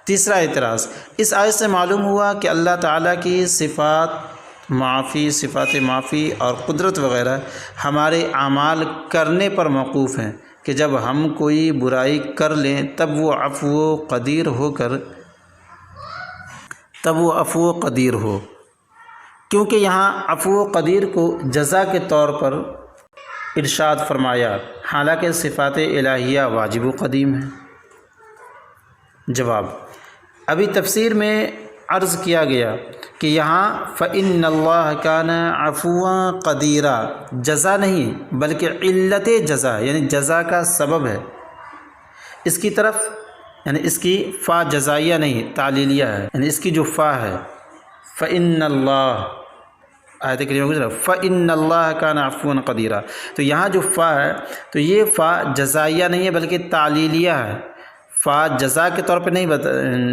A: تیسرا اعتراض، اس آیت سے معلوم ہوا کہ اللہ تعالیٰ کی صفات معافی اور قدرت وغیرہ ہمارے اعمال کرنے پر موقوف ہیں، کہ جب ہم کوئی برائی کر لیں تب وہ عفو قدیر ہو، کیونکہ یہاں عفو قدیر کو جزا کے طور پر ارشاد فرمایا، حالانکہ صفات الہیہ واجب و قدیم ہیں۔ جواب، ابھی تفسیر میں عرض کیا گیا کہ یہاں فَإِنَّ اللَّهَ كَانَ عَفُوًّا قَدِيرًا جزا نہیں بلکہ علت جزا، یعنی جزا کا سبب ہے، اس کی طرف، یعنی اس کی فا جزائیہ نہیں تعلیلیہ ہے، یعنی اس کی جو فا ہے فَإِنَّ اللَّهَ، آیت کریمہ گزرا فَإِنَّ اللَّهَ كَانَ عَفُوًّا قَدِيرًا، تو یہاں جو فا ہے تو یہ فا جزائیہ نہیں ہے بلکہ تعلیلیہ ہے، فا جزا کے طور پہ نہیں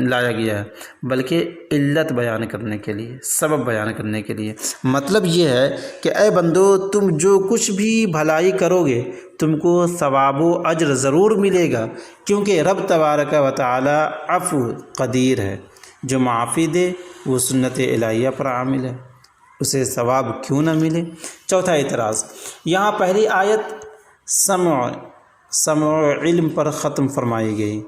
A: لایا گیا ہے بلکہ علت بیان کرنے کے لیے، سبب بیان کرنے کے لیے۔ مطلب یہ ہے کہ اے بندو، تم جو کچھ بھی بھلائی کرو گے تم کو ثواب و اجر ضرور ملے گا، کیونکہ رب تبارک و تعالی عفو قدیر ہے، جو معافی دے وہ سنت الہیہ پر عامل ہے، اسے ثواب کیوں نہ ملے۔ چوتھا اعتراض، یہاں پہلی آیت سمع و علم پر ختم فرمائی گئی،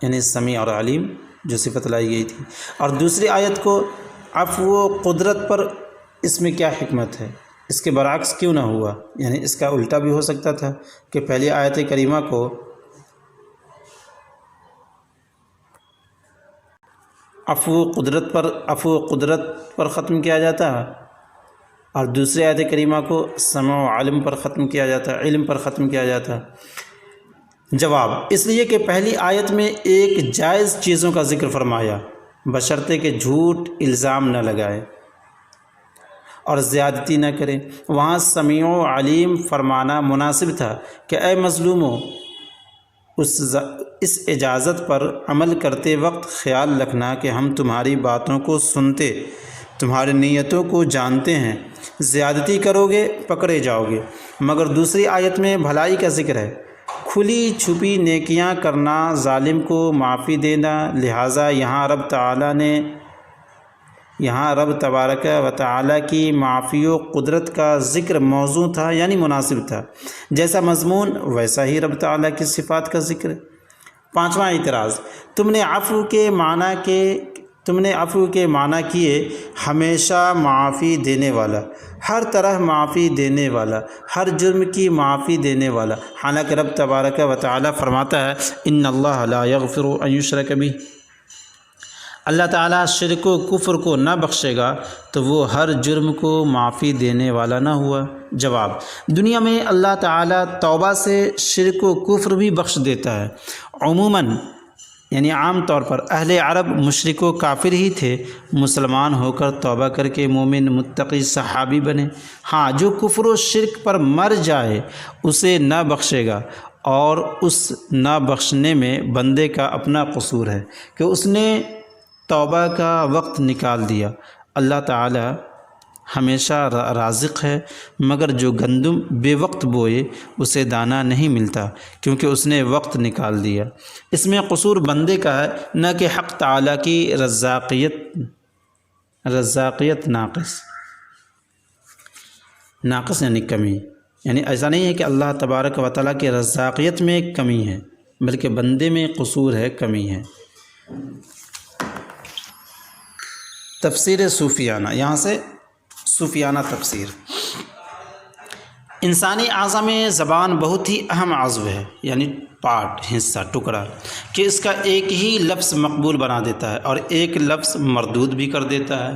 A: یعنی سمیع اور علیم جو صفت لائی گئی تھی، اور دوسری آیت کو عفو و قدرت پر، اس میں کیا حکمت ہے؟ اس کے برعکس کیوں نہ ہوا؟ یعنی اس کا الٹا بھی ہو سکتا تھا کہ پہلی آیت کریمہ کو عفو و قدرت پر ختم کیا جاتا ہے اور دوسری آیت کریمہ کو سمع و علم پر ختم کیا جاتا، علم پر ختم کیا جاتا۔ جواب، اس لیے کہ پہلی آیت میں ایک جائز چیزوں کا ذکر فرمایا بشرطے کہ جھوٹ الزام نہ لگائے، اور زیادتی نہ کریں۔ وہاں سمیع و علیم فرمانا مناسب تھا کہ اے مظلوموں، اس اجازت پر عمل کرتے وقت خیال رکھنا کہ ہم تمہاری باتوں کو سنتے، تمہاری نیتوں کو جانتے ہیں۔ زیادتی کرو گے پکڑے جاؤ گے۔ مگر دوسری آیت میں بھلائی کا ذکر ہے، کھلی چھپی نیکیاں کرنا، ظالم کو معافی دینا۔ لہٰذا یہاں رب تبارک و تعالیٰ کی معافی و قدرت کا ذکر موضوع تھا، یعنی مناسب تھا۔ جیسا مضمون ویسا ہی رب تعالیٰ کی صفات کا ذکر ہے۔ پانچواں اعتراض، تم نے عفو کے معنی کیے ہمیشہ معافی دینے والا، ہر طرح معافی دینے والا، ہر جرم کی معافی دینے والا، حالانکہ رب تبارک و تعالیٰ فرماتا ہے ان اللہ لا یغفر ان یشرک بہ، اللہ تعالیٰ شرک و کفر کو نہ بخشے گا تو وہ ہر جرم کو معافی دینے والا نہ ہوا۔ جواب، دنیا میں اللہ تعالیٰ توبہ سے شرک و کفر بھی بخش دیتا ہے۔ عموماً یعنی عام طور پر اہل عرب مشرک و کافر ہی تھے، مسلمان ہو کر توبہ کر کے مومن متقی صحابی بنے۔ ہاں، جو کفر و شرک پر مر جائے اسے نہ بخشے گا، اور اس نہ بخشنے میں بندے کا اپنا قصور ہے کہ اس نے توبہ کا وقت نکال دیا۔ اللہ تعالی ہمیشہ رازق ہے، مگر جو گندم بے وقت بوئے اسے دانہ نہیں ملتا، کیونکہ اس نے وقت نکال دیا۔ اس میں قصور بندے کا ہے، نہ کہ حق تعالی کی رزاقیت ناقص یعنی کمی، یعنی ایسا نہیں ہے کہ اللہ تبارک و تعالیٰ کی رزاقیت میں ایک کمی ہے، بلکہ بندے میں قصور ہے، کمی ہے۔ تفسیر صوفیانہ، یہاں سے صوفیانہ تفسیر۔ انسانی اعضاء میں زبان بہت ہی اہم عضو ہے، یعنی پارٹ، حصہ، ٹکڑا، کہ اس کا ایک ہی لفظ مقبول بنا دیتا ہے اور ایک لفظ مردود بھی کر دیتا ہے۔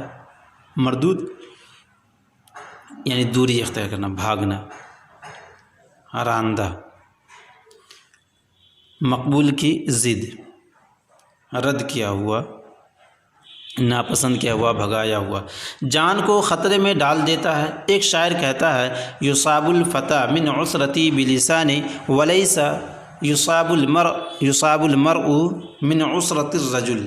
A: مردود یعنی دوری اختیار کرنا، بھاگنا، راندہ، مقبول کی ضد، رد کیا ہوا، ناپسند کیا ہوا، بھگایا ہوا، جان کو خطرے میں ڈال دیتا ہے۔ ایک شاعر کہتا ہے یصاب الفتى من عسرتی بلسانی ولیس یصاب المرء من عسرت الرجل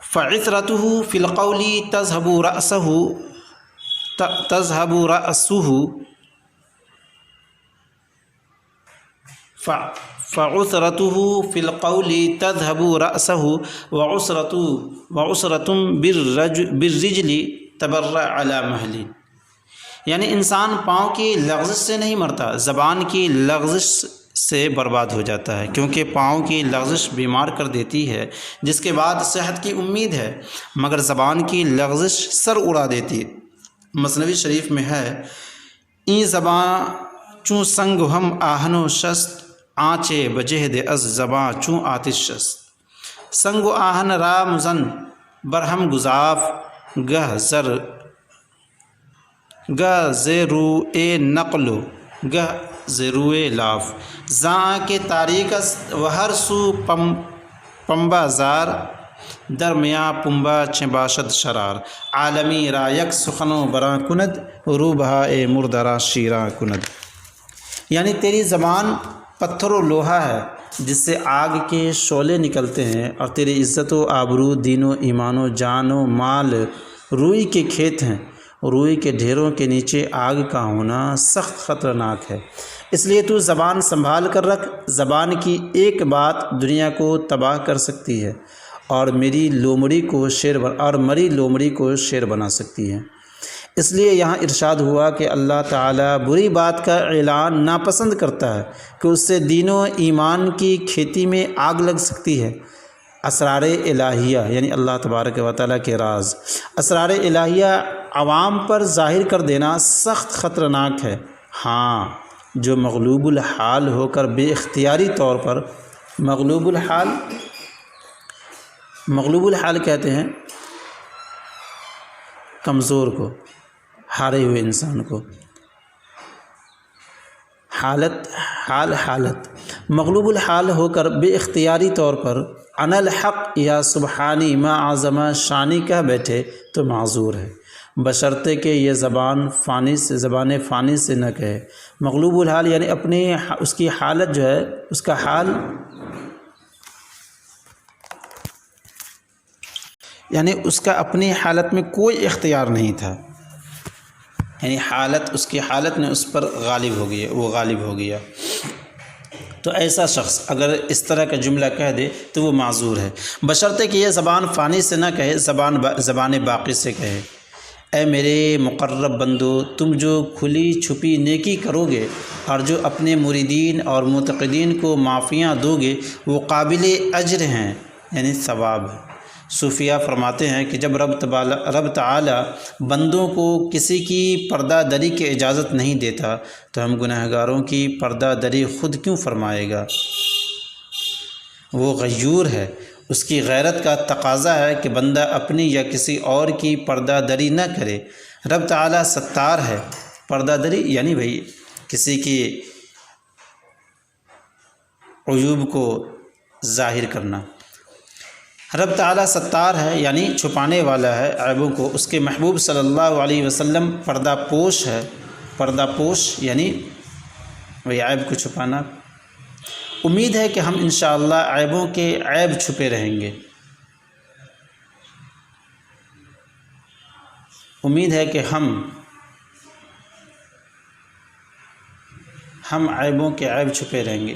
A: فعثرته في القول تذهب رأسه فعثرته في القول تذهب رأسه وعسرة بالرجل تبرع على مهل، یعنی انسان پاؤں کی لغزش سے نہیں مرتا، زبان کی لغزش سے برباد ہو جاتا ہے، کیونکہ پاؤں کی لغزش بیمار کر دیتی ہے، جس کے بعد صحت کی امید ہے، مگر زبان کی لغزش سر اڑا دیتی ہے۔ مثنوی شریف میں ہے این زباں چوں سنگ ہم آہن و شست، آنچے بجہد از زباں چوں آتش شست۔ سنگ و آہن را مزن برہم گزاف، گہ زیروئے نقل گہ زیروئے لاف، زاں کے تاریک است و ہر سو پمبا زار، درمیاں پمبا چھ باشد شرار، عالمی را یک سخنوں براں کند، رو بہائے مردرا شیراں کند۔ یعنی تیری زبان پتھر و لوہا ہے جس سے آگ کے شعلے نکلتے ہیں، اور تیری عزت و آبرو، دین و ایمان و جان و مال روئی کے کھیت ہیں، روئی کے ڈھیروں کے نیچے آگ کا ہونا سخت خطرناک ہے۔ اس لیے تو زبان سنبھال کر رکھ، زبان کی ایک بات دنیا کو تباہ کر سکتی ہے، اور مری لومڑی کو شیر بنا سکتی ہے۔ اس لیے یہاں ارشاد ہوا کہ اللہ تعالیٰ بری بات کا اعلان ناپسند کرتا ہے کہ اس سے دین و ایمان کی کھیتی میں آگ لگ سکتی ہے۔ اسرار الہیہ یعنی اللہ تبارک و تعالیٰ کے راز، اسرار الہیہ عوام پر ظاہر کر دینا سخت خطرناک ہے۔ ہاں، جو مغلوب الحال ہو کر بے اختیاری طور پر، مغلوب الحال کہتے ہیں کمزور کو، ہارے ہوئے انسان کو، حالت مغلوب الحال ہو کر بے اختیاری طور پر انا الحق یا سبحانی ما اعظم شانی کہہ بیٹھے تو معذور ہے، بشرطے کہ یہ زبان فانی سے نہ کہے۔ مغلوب الحال یعنی اپنی اس کی حالت جو ہے، اس کا حال یعنی اس کا اپنی حالت میں کوئی اختیار نہیں تھا، یعنی اس کی حالت نے اس پر غالب ہو گئی، وہ غالب ہو گیا۔ تو ایسا شخص اگر اس طرح کا جملہ کہہ دے تو وہ معذور ہے، بشرطے کہ یہ زبان فانی سے نہ کہے، زبان باقی سے کہے۔ اے میرے مقرب بندو، تم جو کھلی چھپی نیکی کرو گے اور جو اپنے مریدین اور معتقدین کو معافیاں دو گے وہ قابل اجر ہیں، یعنی ثواب ہے۔ صوفیہ فرماتے ہیں کہ جب رب تعالی بندوں کو کسی کی پردہ دری کی اجازت نہیں دیتا تو ہم گناہگاروں کی پردہ دری خود کیوں فرمائے گا؟ وہ غیور ہے، اس کی غیرت کا تقاضا ہے کہ بندہ اپنی یا کسی اور کی پردہ دری نہ کرے۔ رب تعالی ستار ہے، پردہ دری یعنی بھئی کسی کی عیوب کو ظاہر کرنا۔ رب تعالی ستار ہے یعنی چھپانے والا ہے عیبوں کو، اس کے محبوب صلی اللہ علیہ وسلم پردہ پوش ہے، پردہ پوش یعنی وہی عیب کو چھپانا۔ امید ہے کہ ہم انشاءاللہ عیبوں کے عیب چھپے رہیں گے، امید ہے کہ ہم عیبوں کے عیب چھپے رہیں گے،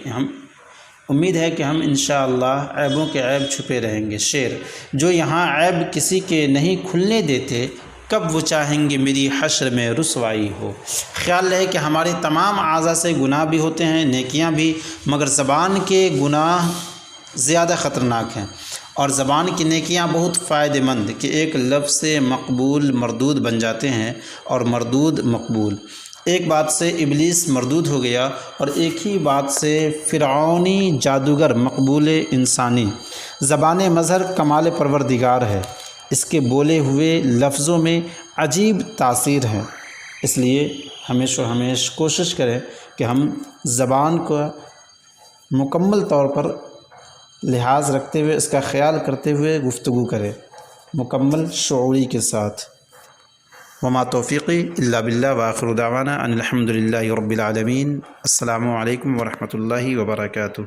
A: امید ہے کہ ہم انشاءاللہ عیبوں کے عیب چھپے رہیں گے۔ شعر: جو یہاں عیب کسی کے نہیں کھلنے دیتے، کب وہ چاہیں گے میری حشر میں رسوائی ہو۔ خیال رہے کہ ہمارے تمام اعضاء سے گناہ بھی ہوتے ہیں، نیکیاں بھی، مگر زبان کے گناہ زیادہ خطرناک ہیں اور زبان کی نیکیاں بہت فائدہ مند کہ ایک لفظ سے مقبول مردود بن جاتے ہیں اور مردود مقبول۔ ایک بات سے ابلیس مردود ہو گیا اور ایک ہی بات سے فرعونی جادوگر مقبول انسانی۔ زبان مظہر کمال پروردگار ہے، اس کے بولے ہوئے لفظوں میں عجیب تاثیر ہے، اس لیے ہمیشہ کوشش کریں کہ ہم زبان کو مکمل طور پر لحاظ رکھتے ہوئے، اس کا خیال کرتے ہوئے گفتگو کریں، مکمل شعوری کے ساتھ۔ وما توفیقی الا باللہ، وآخر دعوانا ان الحمد للہ رب العالمین۔ السلام علیکم ورحمۃ اللہ وبرکاتہ۔